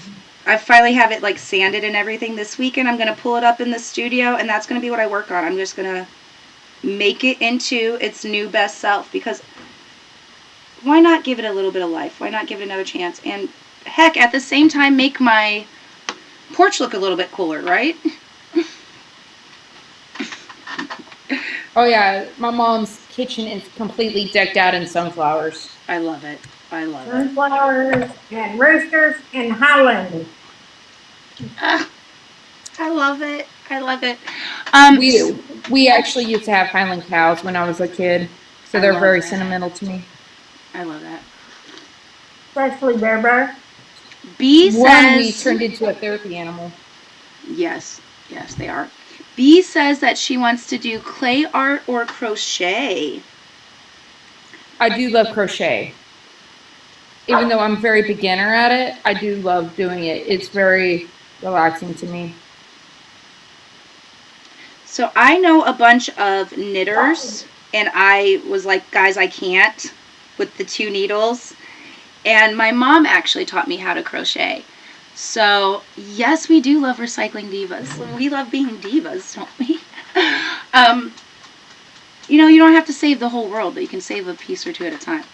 S1: finally have it like sanded and everything. This weekend I'm going to pull it up in the studio, and that's going to be what I work on. I'm just going to make it into its new best self, because why not give it a little bit of life? Why not give it another chance? And heck, at the same time, make my porch look a little bit cooler, right?
S2: Oh yeah, my mom's kitchen is completely decked out in sunflowers.
S1: I love it. I love it.
S3: Sunflowers and roosters and Highland.
S1: I love it. I love it.
S2: We actually used to have Highland cows when I was a kid, so they're very sentimental to me.
S1: I love that.
S3: Especially Bear.
S1: B says
S2: we turned into a therapy animal.
S1: Yes, they are. B says that she wants to do clay art or crochet.
S2: I do love crochet. Even though I'm very beginner at it, I do love doing it. It's very relaxing to me.
S1: So I know a bunch of knitters, and I was like, guys, I can't with the 2 needles. And my mom actually taught me how to crochet. So yes, we do love recycling divas. We love being divas, don't we? You don't have to save the whole world, but you can save a piece or 2 at a time.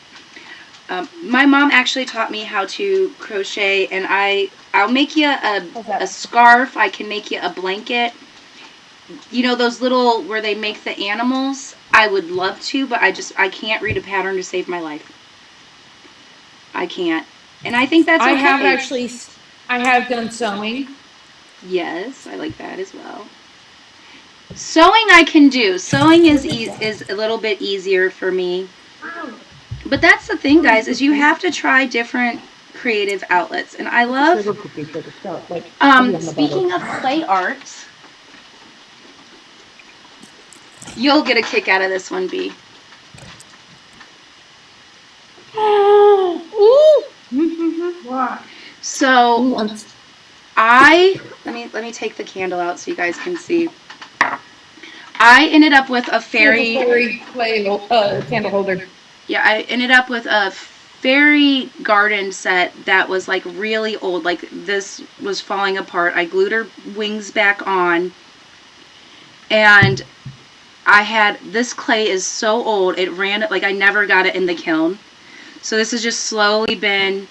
S1: My mom actually taught me how to crochet, and I'll make you a scarf. I can make you a blanket. Those little where they make the animals. I would love to, but I can't read a pattern to save my life. I can't, and I think that's okay.
S2: I have done sewing.
S1: Yes, I like that as well. Sewing I can do. Sewing is a little bit easier for me. But that's the thing, guys, is you have to try different creative outlets. And I love, speaking of clay art, you'll get a kick out of this one, B.
S3: What?
S1: So
S2: Once.
S1: let me take the candle out so you guys can see. I ended up with a fairy
S2: candle holder.
S1: Yeah, I ended up with a fairy garden set that was like really old. Like this was falling apart. I glued her wings back on, and I had this clay is so old. It ran like I never got it in the kiln. So this has just slowly been.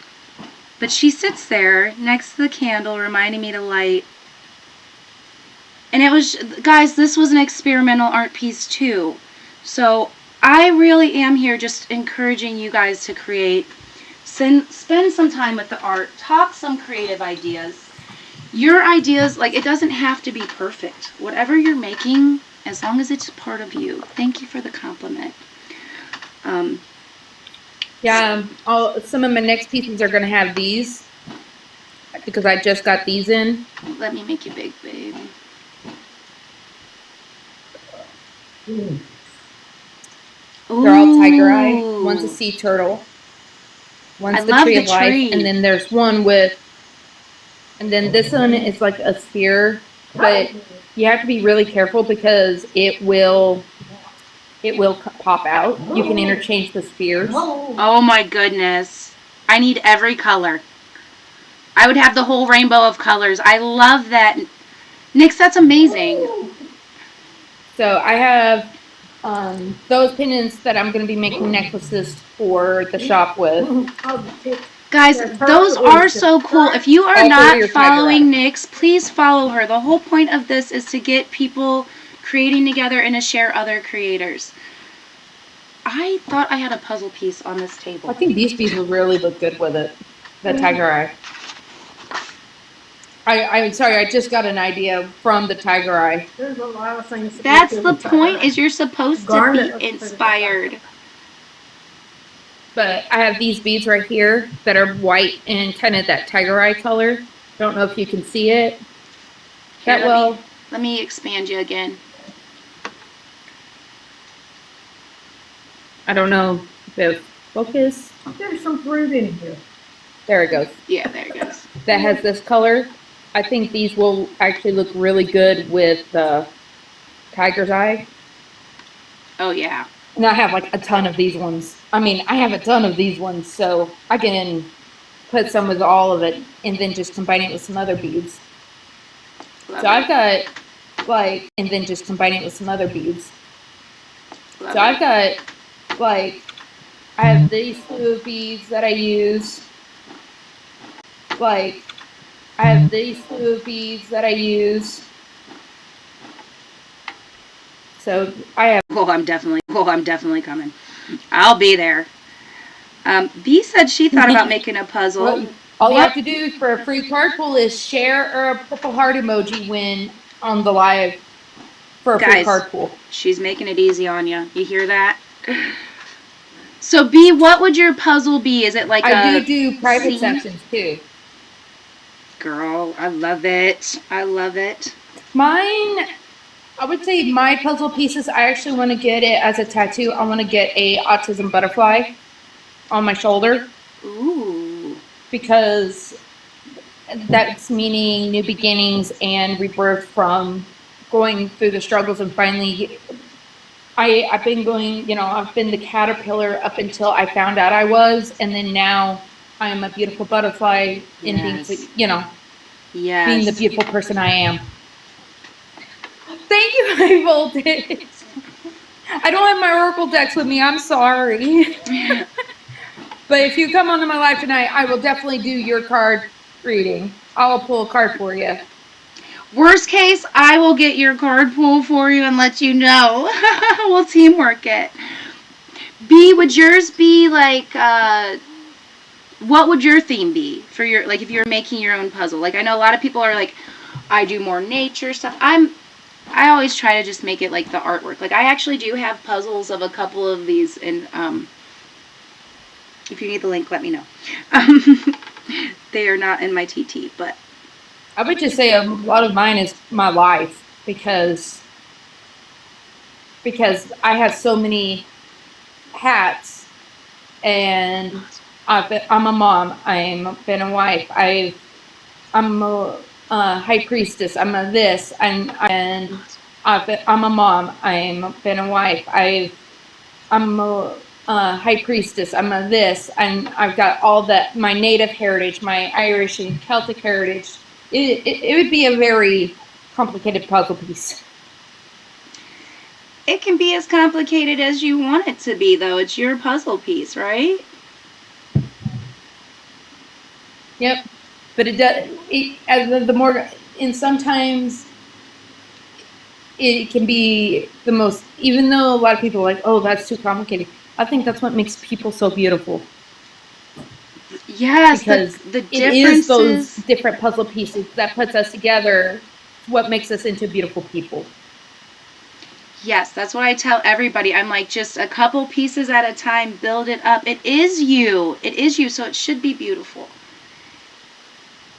S1: But she sits there next to the candle, reminding me to light. And it was, guys, this was an experimental art piece too. So I really am here just encouraging you guys to create. Spend some time with the art. Talk some creative ideas. Your ideas, like, it doesn't have to be perfect. Whatever you're making, as long as it's part of you. Thank you for the compliment.
S2: Yeah, some of my next pieces are going to have these because I just got these in.
S1: Let me make you big, babe.
S2: They're all tiger eye. One's a sea turtle. One's the tree of life. And then there's one with, and then this one is like a sphere, but you have to be really careful because it will pop out. You can interchange the spheres.
S1: Oh my goodness. I need every color. I would have the whole rainbow of colors. I love that. Nix, that's amazing.
S2: So I have those pendants that I'm going to be making necklaces for the shop with.
S1: Guys, those are so cool. If you are not following Nix, please follow her. The whole point of this is to get people creating together and to share other creators. I thought I had a puzzle piece on this table.
S2: I think these pieces really look good with it. The tiger eye. I'm sorry, I just got an idea from the tiger eye.
S3: There's a lot of things.
S1: That's the point, is you're supposed to be inspired.
S2: But I have these beads right here that are white and kind of that tiger eye color. Don't know if you can see it.
S1: Here, let me expand you again.
S2: I don't know if focus.
S3: There's some fruit in here.
S2: There it goes.
S1: Yeah, there it goes.
S2: That has this color. I think these will actually look really good with the tiger's eye.
S1: Oh, yeah.
S2: And I have like a ton of these ones. I mean, I have a ton of these ones, so I can put some with all of it and then just combine it with some other beads. So I've got like, and then just combine it with some other beads. So I've got like, I have these two beads that I use. Like, I have these two beads that I use. So I have.
S1: Oh, I'm definitely coming. I'll be there. B said she thought about making a puzzle.
S2: Well, all you have to do for a free card pull is share a purple heart emoji when on the live for a free card pull.
S1: She's making it easy on you. You hear that? So B, what would your puzzle be? Is it like
S2: I do private sections too.
S1: Girl, I love it. I love it.
S2: Mine, I would say my puzzle pieces, I actually want to get it as a tattoo. I want to get a autism butterfly on my shoulder.
S1: Ooh.
S2: Because that's meaning new beginnings and rebirth from going through the struggles and finally, I've been going, I've been the caterpillar up until I found out I was, and then now I am a beautiful butterfly in being, being the beautiful person I am. Thank you, my voltage. I don't have my Oracle decks with me. I'm sorry. But if you come onto my live tonight, I will definitely do your card reading. I'll pull a card for you.
S1: Worst case, I will get your card pull for you and let you know. We'll teamwork it. B, would yours be like, what would your theme be for your, like if you're making your own puzzle? Like I know a lot of people are like, I do more nature stuff. I always try to just make it like the artwork. Like I actually do have puzzles of a couple of these, and if you need the link, let me know. They are not in my TT, but
S2: I would just say a lot of mine is my life because I have so many hats and I'm a mom. I've been a wife. I'm a high priestess. I'm a this, and I'm a mom. I've been a wife. I'm a high priestess. I'm a this, and I've got all that, my native heritage, my Irish and Celtic heritage. It would be a very complicated puzzle piece.
S1: It can be as complicated as you want it to be, though. It's your puzzle piece, right?
S2: Yep. But it does, the more, and sometimes it can be the most, even though a lot of people are like, oh, that's too complicated. I think that's what makes people so beautiful.
S1: Yes,
S2: because
S1: the
S2: it is those different puzzle pieces that puts us together, what makes us into beautiful people.
S1: Yes, that's what I tell everybody. I'm like, just a couple pieces at a time, build it up. It is you. It is you, so it should be beautiful.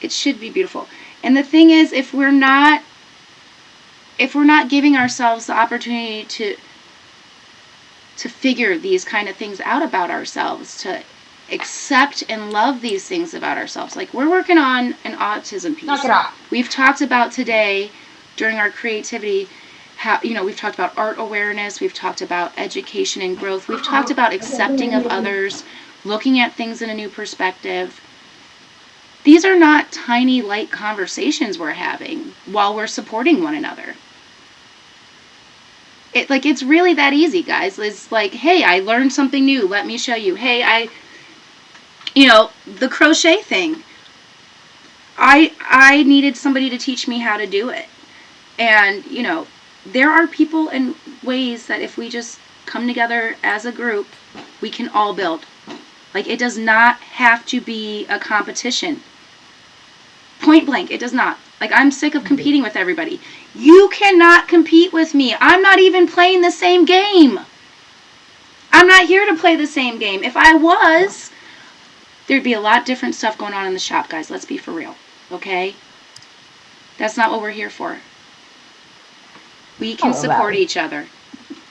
S1: It should be beautiful. And the thing is, if we're not giving ourselves the opportunity to figure these kind of things out about ourselves, to accept and love these things about ourselves. Like, we're working on an autism piece.
S2: Knock it off.
S1: We've talked about today during our creativity how, we've talked about art awareness, we've talked about education and growth, we've talked about accepting of others, looking at things in a new perspective. These are not tiny, light conversations we're having while we're supporting one another. It's really that easy, guys. It's like, hey, I learned something new. Let me show you. Hey, the crochet thing. I needed somebody to teach me how to do it. And, there are people and ways that if we just come together as a group, we can all build. Like, it does not have to be a competition. Point blank, it does not. Like, I'm sick of competing with everybody. You cannot compete with me. I'm not even playing the same game. I'm not here to play the same game. If I was, there'd be a lot different stuff going on in the shop, guys. Let's be for real, okay? That's not what we're here for. We can support each other.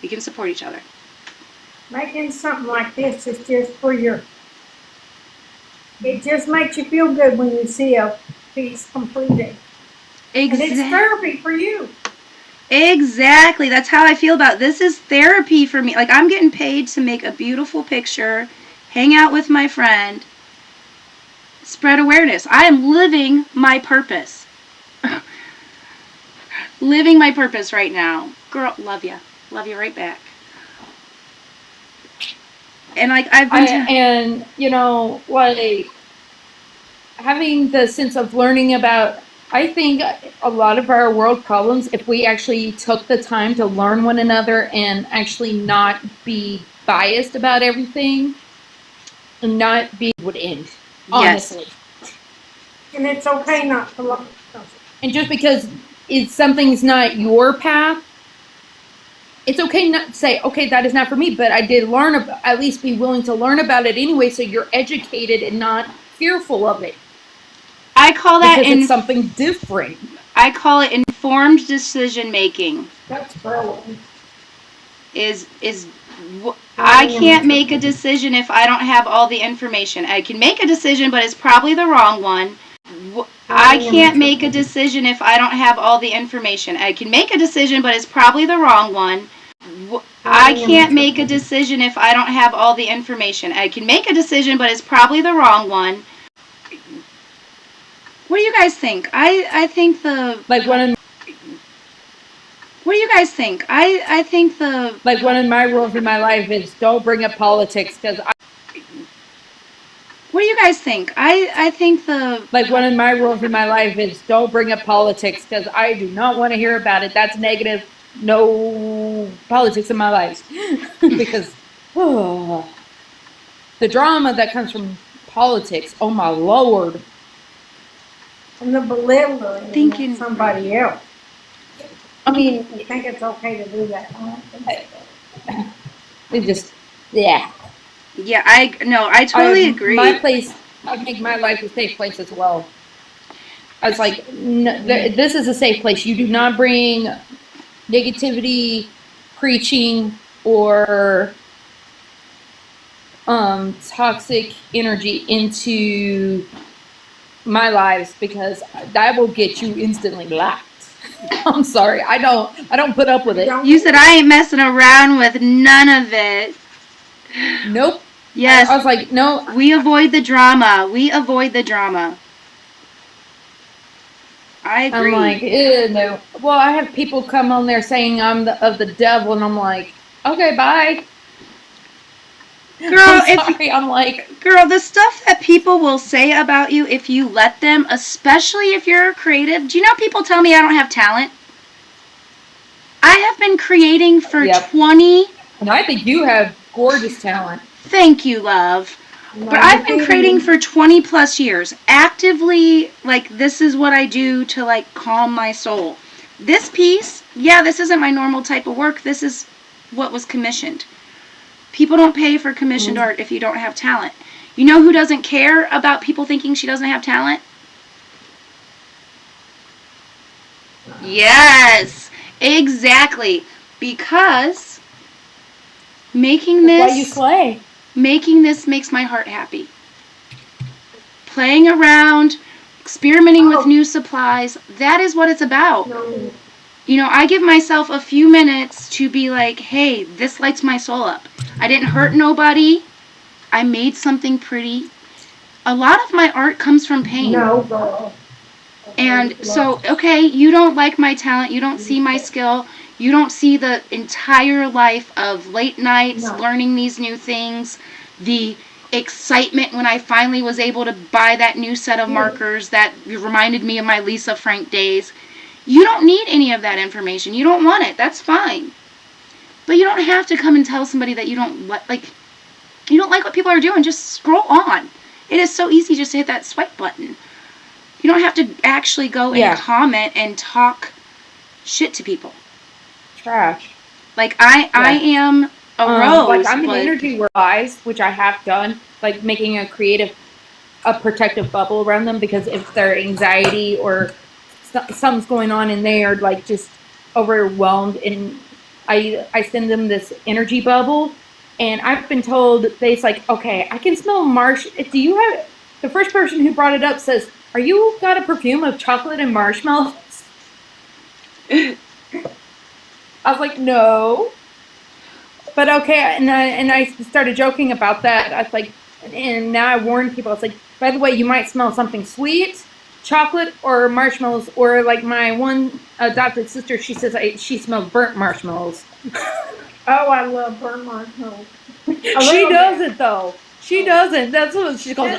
S1: We can support each other.
S3: Making something like this is just for your... It just makes you feel good when you see a piece completed. Exactly. And it's therapy for you.
S1: Exactly. That's how I feel about it. This is therapy for me. Like, I'm getting paid to make a beautiful picture, hang out with my friend, spread awareness. I am living my purpose. Living my purpose right now. Girl, love ya. Love you right back. And like, I've been
S2: having the sense of learning about, I think a lot of our world problems, if we actually took the time to learn one another and actually not be biased about everything, and not be, would end, honestly.
S1: Yes.
S3: And it's okay not to love.
S2: And just because something's not your path, it's okay not to say, okay, that is not for me, but I did learn about, at least be willing to learn about it anyway, so you're educated and not fearful of it.
S1: I call that
S2: because it's something different.
S1: I call it informed decision making.
S3: That's brilliant.
S1: I can't make a decision if I don't have all the information. I can make a decision, but it's probably the wrong one. I can't make a decision if I don't have all the information. I can make a decision, but it's probably the wrong one. I can't make a decision if I don't have all the information. I can make a decision, but it's probably the wrong one. What do you guys think? I think the...
S2: Like one of...
S1: What do you guys think? I think the...
S2: Like one of my rules in my life is don't bring up politics, because
S1: What do you guys think? I think the...
S2: Like one of my rules in my life is don't bring up politics, because I do not want to hear about it. That's negative. No politics in my life. Because the drama that comes from politics, oh my Lord.
S3: And the belittling of somebody else.
S2: I mean...
S3: I think it's okay to do that.
S2: It just, yeah.
S1: Yeah, I totally agree.
S2: My place, I make my life a safe place as well. I was like, no, this is a safe place. You do not bring negativity, preaching, or toxic energy into my lives, because that will get you instantly blocked. I'm sorry, I don't put up with it.
S1: You said I ain't messing around with none of it.
S2: Nope.
S1: Yes.
S2: I was like, no.
S1: We avoid the drama. I agree.
S2: I'm like, ew, no. Well, I have people come on there saying I'm of the devil, and I'm like, okay, bye.
S1: Girl,
S2: I'm like,
S1: girl, the stuff that people will say about you if you let them, especially if you're creative. Do you know people tell me I don't have talent? I have been creating for 20.
S2: And I think you have gorgeous talent.
S1: Thank you, love. But I've been creating for 20 plus years. Actively, like, this is what I do to, like, calm my soul. This piece, this isn't my normal type of work. This is what was commissioned. People don't pay for commissioned art if you don't have talent. You know who doesn't care about people thinking she doesn't have talent? Yes, exactly. Because making this...
S2: Why you slay?
S1: Making this makes my heart happy. Playing around, experimenting with new supplies, that is what it's about. You know, I give myself a few minutes to be like, hey, this lights my soul up. I didn't hurt nobody. I made something pretty. A lot of my art comes from pain. And so, okay, you don't like my talent. You don't see my skill. You don't see the entire life of late nights, learning these new things, the excitement when I finally was able to buy that new set of markers that reminded me of my Lisa Frank days. You don't need any of that information. You don't want it. That's fine. But you don't have to come and tell somebody that you don't like what people are doing. Just scroll on. It is so easy just to hit that swipe button. You don't have to actually go and comment and talk shit to people.
S2: Trash.
S1: Like, I am a rose.
S2: Like, I'm an energy wise, which I have done, like making a protective bubble around them, because if their anxiety or something's going on and they are like just overwhelmed, and I send them this energy bubble, and I've been told, it's like, okay, I can smell do you have, the first person who brought it up says, are you got a perfume of chocolate and marshmallows? I was like, no. But okay, and I started joking about that. I was like, and now I warn people, I was like, by the way, you might smell something sweet, chocolate, or marshmallows, or like my one adopted sister, she says she smells burnt marshmallows.
S3: Oh, I love burnt marshmallows.
S2: She doesn't, though. She doesn't. That's what she goes.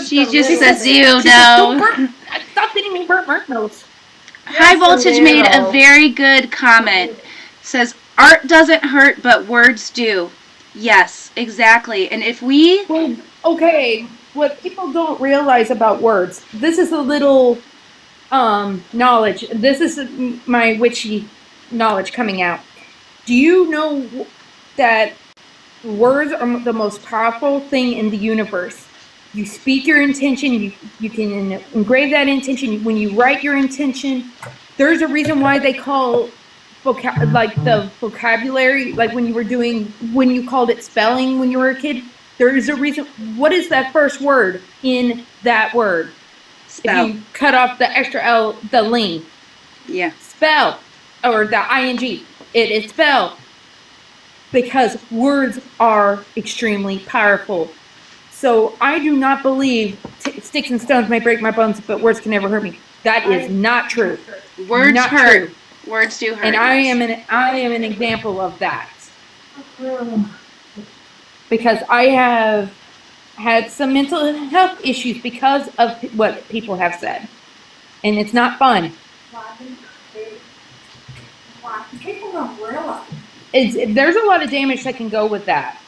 S1: She just says, "You know."
S2: Stop feeding me burnt marshmallows.
S1: High Voltage made a very good comment. Says, art doesn't hurt, but words do. Yes, exactly. And if we...
S2: Well, okay, what people don't realize about words, this is a little knowledge. This is my witchy knowledge coming out. Do you know that words are the most powerful thing in the universe? You speak your intention, you can engrave that intention. When you write your intention, there's a reason why they call the vocabulary, like when you called it spelling when you were a kid, there is a reason. What is that first word in that word? Spell. If you cut off the extra L, the ling.
S1: Yeah.
S2: Spell. Or the ing. It is spell. Because words are extremely powerful. So I do not believe sticks and stones may break my bones, but words can never hurt me. That is not true.
S1: Words hurt. Words do hurt.
S2: And I am an example of that. Because I have had some mental health issues because of what people have said. And it's not fun.
S3: People don't realize.
S2: There's a lot of damage that can go with that.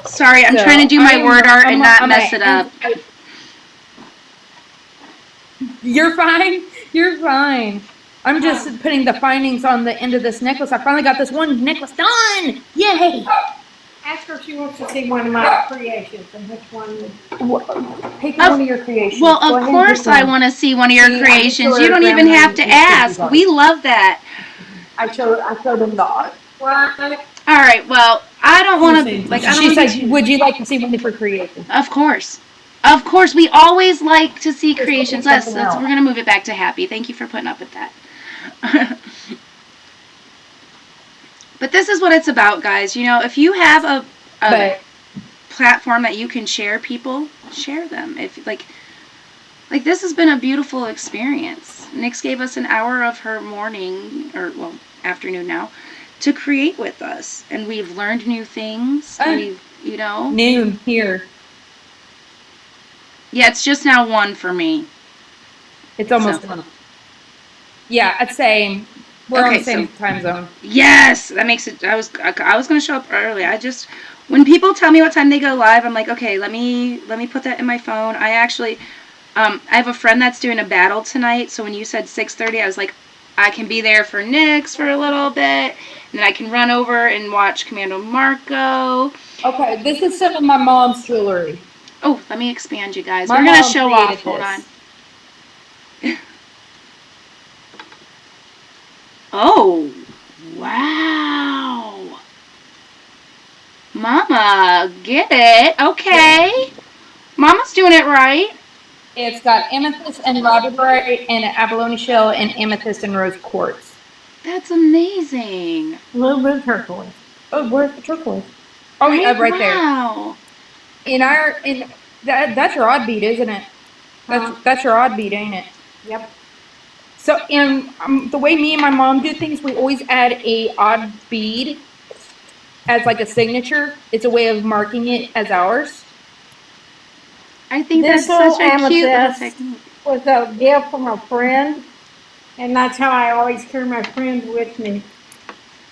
S1: Sorry, I'm trying to do my word art and not mess it up.
S2: You're fine. You're fine. I'm just putting the findings on the end of this necklace. I finally got this one necklace done. Yay!
S3: Ask her if she wants to see one of my creations and which one.
S2: Pick one of your creations.
S1: Well, of course I want to see one of your creations. You don't even have to ask. We love that.
S2: I showed them the art.
S3: What?
S1: All right. Well, I don't want to like.
S2: She said, "Would you like to see one for creation?"
S1: Of course. Of course, we always like to see creations. We're going to move it back to happy. Thank you for putting up with that. But this is what it's about, guys. You know, if you have a platform that you can share people, share them. If like this has been a beautiful experience. Nyx gave us an hour of her morning, or well, afternoon now, to create with us. And we've learned new things. You know.
S2: Noon here.
S1: Yeah, it's just now 1 for me.
S2: It's almost 1. Yeah, I'd say we're on the same time zone.
S1: Yes, that makes it. I was going to show up early. When people tell me what time they go live, I'm like, okay, let me put that in my phone. I actually, I have a friend that's doing a battle tonight. So when you said 6:30, I was like, I can be there for Nyx for a little bit, and then I can run over and watch Commando Marco.
S2: Okay, this is some of my mom's jewelry.
S1: Oh, let me expand, you guys. We're going to show off. Hold on. Oh, wow. Mama, get it. Okay. Mama's doing it right.
S2: It's got amethyst and labradorite and an abalone shell and amethyst and rose quartz.
S1: That's amazing.
S3: A little bit of turquoise. Oh, where's the turquoise?
S2: Oh, yeah, right there.
S1: Wow.
S2: That's your odd bead, isn't it? That's your odd bead, ain't it?
S3: Yep.
S2: So, the way me and my mom do things, we always add a odd bead as like a signature. It's a way of marking it as ours.
S1: I think that's such a cute little technique.
S3: Was a gift from a friend, and that's how I always carry my friends with me.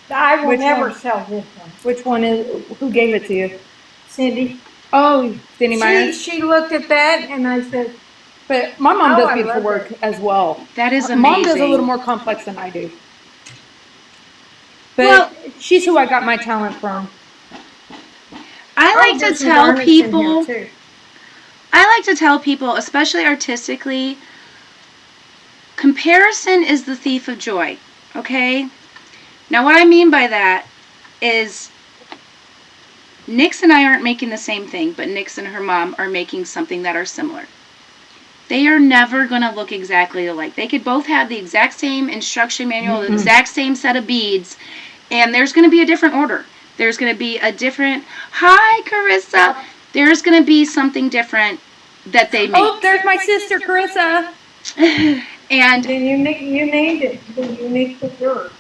S3: I will never sell this one.
S2: Which one is? Who gave it to you?
S3: Cindy.
S2: Oh, Cindy Myers.
S3: She looked at that, and I said,
S2: but my mom does beautiful work as well.
S1: That is amazing.
S2: Mom does a little more complex than I do. But she's who I got my talent from.
S1: I like to tell people, especially artistically, comparison is the thief of joy. Okay? Now, what I mean by that is Nyx and I aren't making the same thing, but Nyx and her mom are making something that are similar. They are never going to look exactly alike. They could both have the exact same instruction manual, the exact same set of beads, and there's going to be a different order. There's going to be a different, hi, Carissa. There's going to be something different that they make.
S2: Oh, there's my sister, Carissa.
S1: And
S3: you named it. The unique with yours.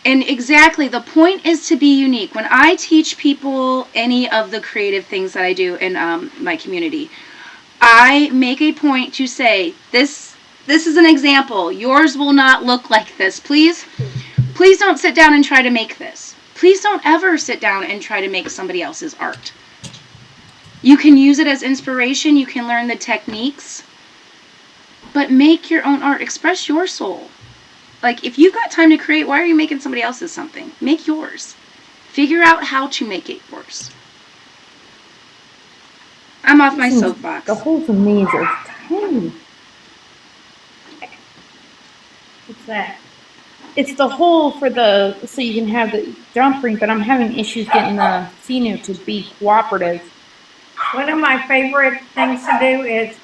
S1: And exactly, the point is to be unique. When I teach people any of the creative things that I do in my community, I make a point to say, this is an example. Yours will not look like this. Please don't sit down and try to make this. Please don't ever sit down and try to make somebody else's art. You can use it as inspiration. You can learn the techniques. But make your own art. Express your soul. Like, if you've got time to create, why are you making somebody else's something? Make yours. Figure out how to make it yours. I'm off my soapbox.
S2: The holes in these are tiny. What's that? It's the hole for so you can have the jump ring, but I'm having issues getting the sinew to be cooperative.
S3: One of my favorite things to do is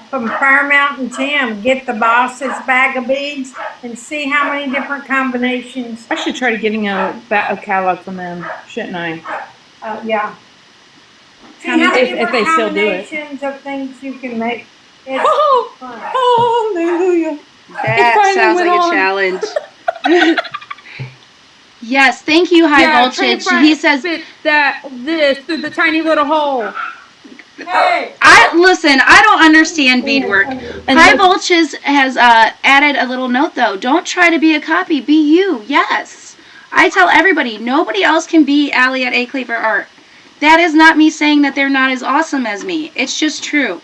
S3: from Fire Mountain Gym, get the boss's bag of beads and see how many different combinations.
S2: I should try to getting a catalog from them, shouldn't I?
S3: Yeah. See
S2: how many if they still do it.
S3: Combinations of things you can make. It's fun.
S2: Hallelujah.
S1: That sounds like a challenge. Yes, thank you, High Voltage. He says
S2: this through the tiny little hole.
S3: Hey.
S1: I don't understand beadwork. High Voltage has added a little note though. Don't try to be a copy. Be you. Yes. I tell everybody, nobody else can be Allie at A Claver Art. That is not me saying that they're not as awesome as me. It's just true.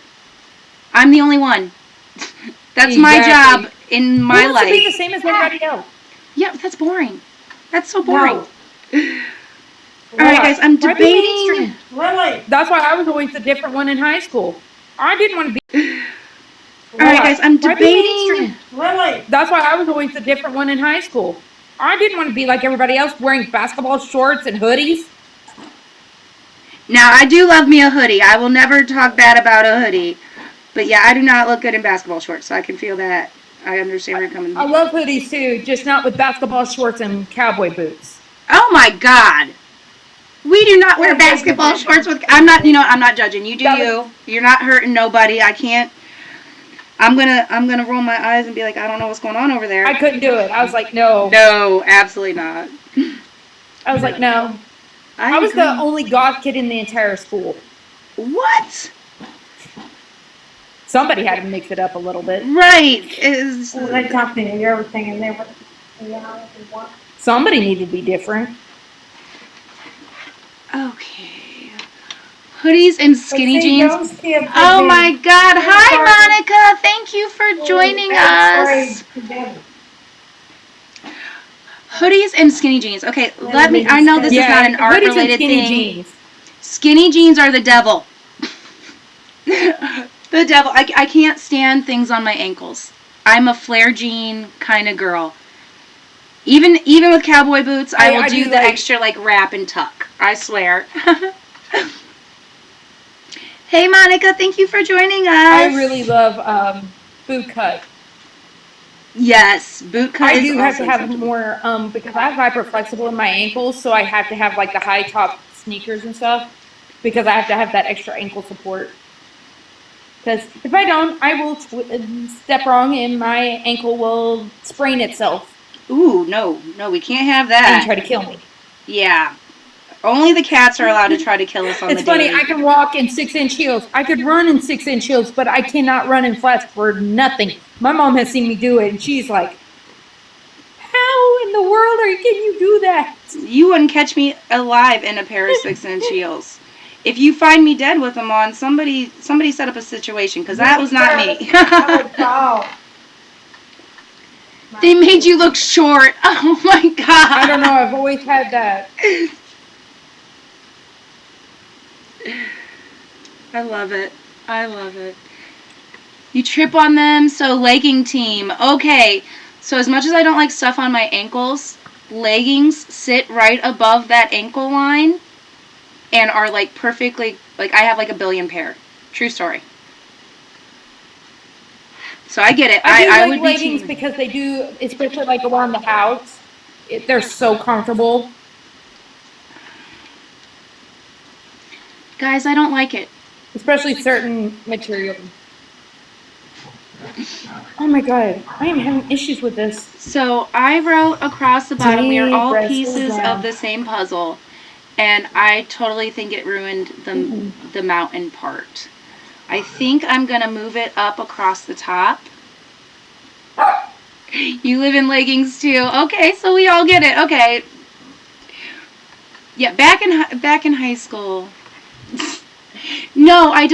S1: I'm the only one. That's my job in my life.
S2: To be the same as everybody else.
S1: Yeah, that's boring. That's so boring. No. All right, guys, I'm debating.
S3: Lily.
S2: That's why I was always the different one in high school. I didn't want to be.
S1: All right, guys, I'm debating.
S3: Lily.
S2: That's why I was always the different one in high school. I didn't want to be like everybody else wearing basketball shorts and hoodies.
S1: Now, I do love me a hoodie. I will never talk bad about a hoodie. But yeah, I do not look good in basketball shorts, so I can feel that. I understand where you're coming
S2: I
S1: from.
S2: love hoodies too, just not with basketball shorts and cowboy boots.
S1: Oh my God. We do not wear basketball shorts with. I'm not judging. You do you. You're not hurting nobody. I can't. I'm gonna roll my eyes and be like, I don't know what's going on over there.
S2: I couldn't do it. I was like, no.
S1: No, absolutely not.
S2: I was like, no. I was the only goth kid in the entire school.
S1: What?
S2: Somebody had to mix it up a little bit.
S1: Right.
S3: They talked to you everything, and they were,
S2: somebody needed to be different.
S1: Okay. Hoodies and skinny jeans. Oh my God. Hi, Monica. Thank you for joining us. Hoodies and skinny jeans. Okay, I know this is not an art-related thing.
S2: Jeans.
S1: Skinny jeans are the devil. The devil. I can't stand things on my ankles. I'm a flare jean kind of girl. Even with cowboy boots, I will do the extra wrap and tuck. I swear. Hey, Monica, thank you for joining us.
S2: I really love boot cut.
S1: Yes, boot cut.
S2: I do have to have more because I have hyperflexible in my ankles, so I have to have the high top sneakers and stuff because I have to have that extra ankle support. Because if I don't, I will step wrong and my ankle will sprain itself.
S1: Ooh, no, we can't have that.
S2: And try to kill me.
S1: Yeah. Only the cats are allowed to try to kill us on the daily.
S2: It's funny, I can walk in 6-inch heels. I could run in 6-inch heels, but I cannot run in flats for nothing. My mom has seen me do it, and she's like, how in the world can you do that?
S1: You wouldn't catch me alive in a pair of 6-inch heels. If you find me dead with them on, somebody set up a situation, because that was not me. They made you look short. Oh my God.
S2: I don't know, I've always had that.
S1: I love it. You trip on them, so legging team. Okay, so as much as I don't like stuff on my ankles, leggings sit right above that ankle line and are perfectly, I have a billion pair. True story. So I get it.
S2: I would leggings because they do, especially around the house. They're so comfortable.
S1: Guys, I don't like it.
S2: Especially certain material. Oh my God, I am having issues with this.
S1: So I wrote across the bottom, we are all pieces of the same puzzle. And I totally think it ruined the mountain part. I think I'm going to move it up across the top. You live in leggings too. Okay, so we all get it. Okay. Yeah, back in high school. No, I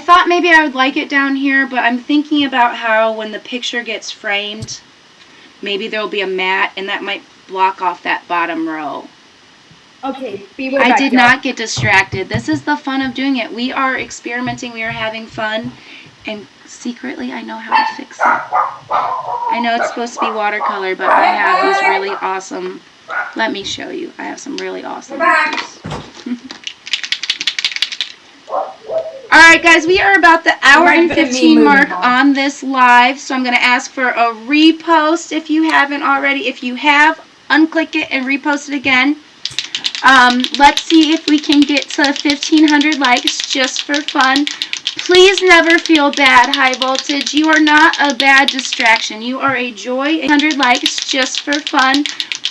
S1: thought maybe I would like it down here, but I'm thinking about how when the picture gets framed, maybe there'll be a mat, and that might block off that bottom row.
S2: Okay,
S1: I did not get distracted. This is the fun of doing it. We are experimenting. We are having fun, and secretly, I know how to fix it. I know it's supposed to be watercolor, but I have these really awesome. Let me show you. I have some really awesome pictures. Alright guys, we are about the hour and 15 mark on this live, so I'm going to ask for a repost if you haven't already. If you have, unclick it and repost it again. Let's see if we can get to 1,500 likes just for fun. Please never feel bad, High Voltage. You are not a bad distraction. You are a joy. 100 likes just for fun.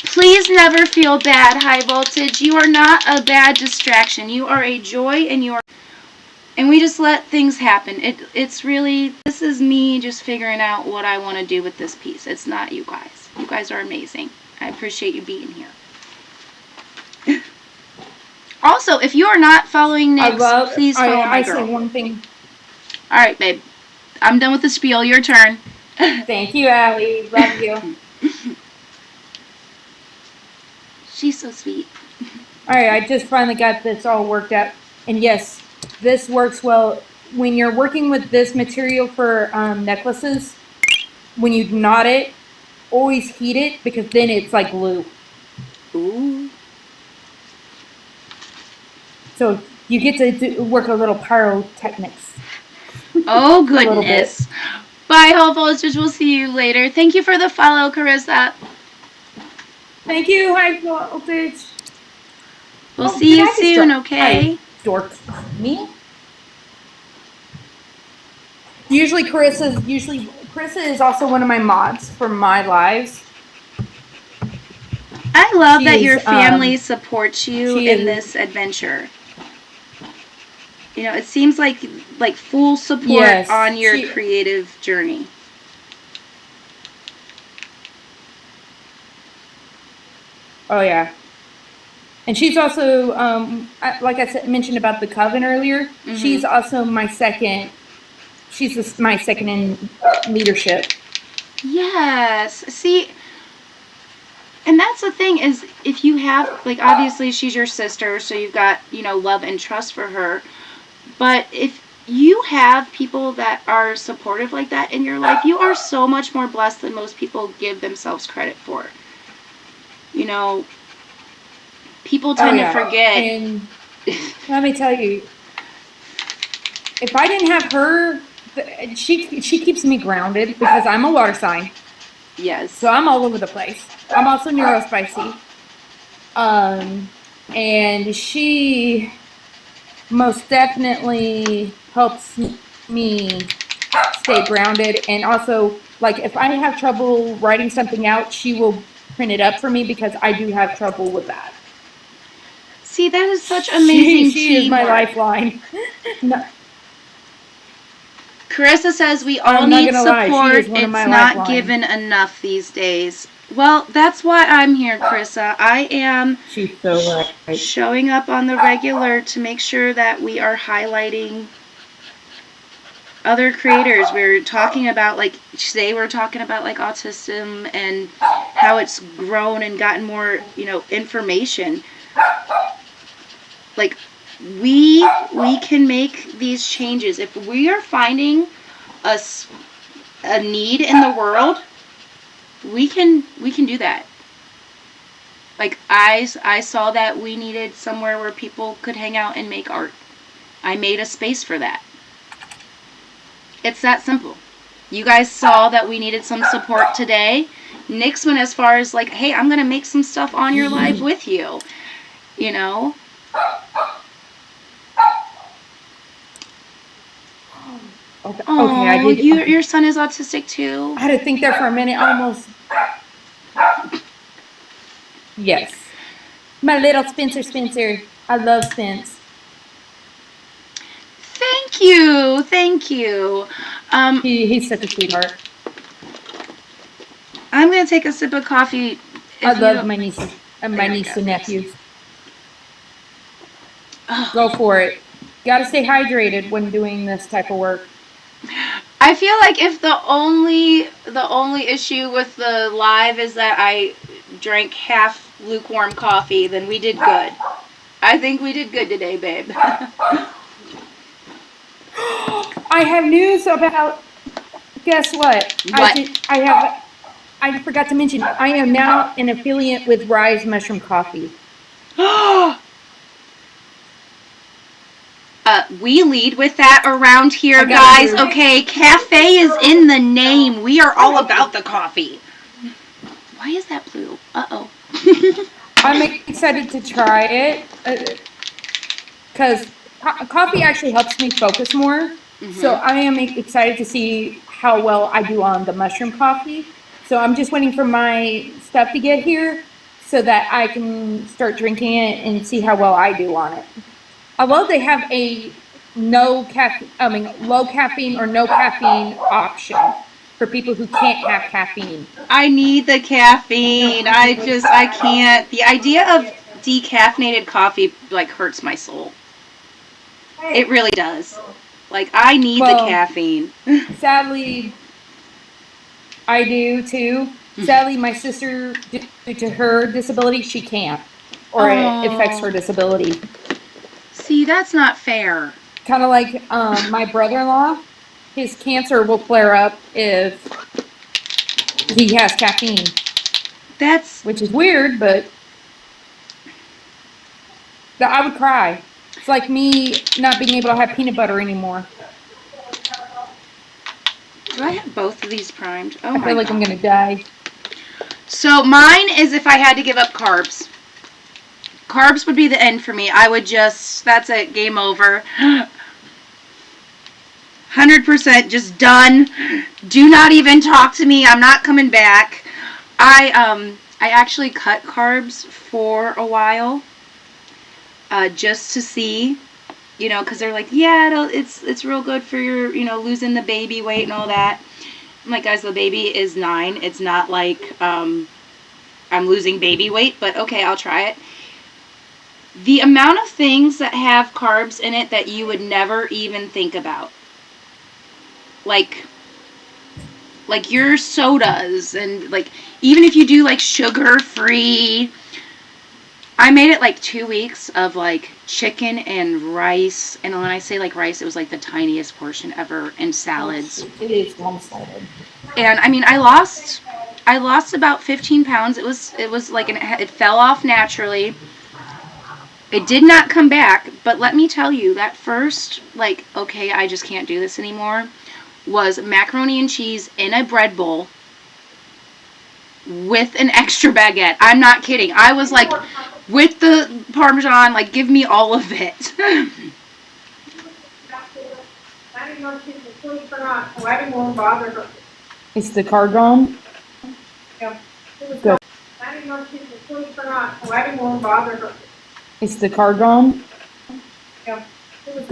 S1: Please never feel bad, High Voltage. You are not a bad distraction. You are a joy, and we just let things happen. It's really, this is me just figuring out what I want to do with this piece. It's not you guys. You guys are amazing. I appreciate you being here. Also, if you are not following Nyx, please follow my girl.
S2: I say one thing.
S1: All right, babe. I'm done with the spiel. Your turn.
S2: Thank you, Allie. Love you.
S1: She's so sweet.
S2: All right, I just finally got this all worked out. And yes, this works well when you're working with this material for necklaces, when you knot it, always heat it because then it's like glue.
S1: Ooh.
S2: So you get to work a little pyrotechnics.
S1: Oh, goodness. Bye, Whole Voltage. We'll see you later. Thank you for the follow, Carissa.
S2: Thank you, High Voltage.
S1: We'll see you soon, okay?
S2: Dork. Me? Usually Carissa is also one of my mods for my lives.
S1: I love that your family supports you in this adventure. You know, it seems like full support on your creative journey.
S2: Oh yeah. And she's also, like I mentioned about the coven earlier, she's also my second in leadership.
S1: Yes. See, and that's the thing is, if you have, like, obviously she's your sister, so you've got, you know, love and trust for her. But if you have people that are supportive like that in your life, you are so much more blessed than most people give themselves credit for. You know, people tend to forget.
S2: And let me tell you, if I didn't have her, she keeps me grounded because I'm a water sign.
S1: Yes.
S2: So I'm all over the place. I'm also neurospicy. And she most definitely helps me stay grounded. And also, like, if I have trouble writing something out, she will print it up for me because I do have trouble with that.
S1: See, that is such amazing
S2: She is my lifeline. No.
S1: Carissa says we all need support. It's not given enough these days. Well, that's why I'm here, Carissa. I am showing up on the regular to make sure that we are highlighting other creators. We're talking about, like, today we're talking about, like, autism and how it's grown and gotten more, you know, information. Like, we can make these changes. If we are finding a need in the world, we can do that. Like, I saw that we needed somewhere where people could hang out and make art. I made a space for that. It's that simple. You guys saw that we needed some support today. Nick's went as far as, like, hey, I'm going to make some stuff on your live with you. You know?
S2: Okay,
S1: I did. Your son is autistic too?
S2: I had to think there for a minute, almost. Yes. My little Spencer. I love Spence.
S1: Thank you.
S2: He's such a sweetheart.
S1: I'm going to take a sip of coffee.
S2: I love my nieces and nephews. Oh. Go for it. Got to stay hydrated when doing this type of work.
S1: I feel like if the only issue with the live is that I drank half lukewarm coffee, then we did good. I think we did good today, babe.
S2: I have news about. Guess what? I forgot to mention. I am now an affiliate with Rise Mushroom Coffee.
S1: We lead with that around here, guys. Okay, cafe is in the name. We are all about the coffee. Why is that blue? Uh-oh.
S2: I'm excited to try it because coffee actually helps me focus more. So I am excited to see how well I do on the mushroom coffee. So I'm just waiting for my stuff to get here so that I can start drinking it and see how well I do on it. Although they have a low caffeine or no caffeine option for people who can't have caffeine.
S1: I need the caffeine. I can't. The idea of decaffeinated coffee, like, hurts my soul. It really does. Like, I need the caffeine.
S2: Sadly, I do too. Sadly, my sister, due to her disability, she can't. Or it affects her disability.
S1: See, that's not fair.
S2: kind of like my brother-in-law. His cancer will flare up if he has caffeine. Which is weird, but I would cry. It's like me not being able to have peanut butter anymore.
S1: Do I have both of these primed? Oh my god.
S2: I feel like I'm going to die.
S1: So mine is if I had to give up carbs. Carbs would be the end for me. I would just, that's it, game over. 100% just done. Do not even talk to me. I'm not coming back. I actually cut carbs for a while, just to see, you know, because they're like, yeah, it's real good for your, you know, losing the baby weight and all that. I'm like, guys, the baby is 9. It's not like I'm losing baby weight, but okay, I'll try it. The amount of things that have carbs in it that you would never even think about. Like your sodas, and like even if you do like sugar-free. I made it like 2 weeks of like chicken and rice, and when I say like rice, it was like the tiniest portion ever, and salads.
S2: It is one-sided.
S1: And I mean, I lost about 15 pounds. It was like it fell off naturally. It did not come back, but let me tell you, that first, like, okay, I just can't do this anymore, was macaroni and cheese in a bread bowl with an extra baguette. I'm not kidding. I was like, with the Parmesan, like, give me all of it.
S3: I didn't know if she was asleep or not, so I didn't want to bother her.
S2: Is the car gone?
S3: Yeah.
S2: Good.
S3: I didn't know if she was asleep or not, so I didn't want to bother her.
S2: Is the car gone?
S3: Yeah.
S2: Good.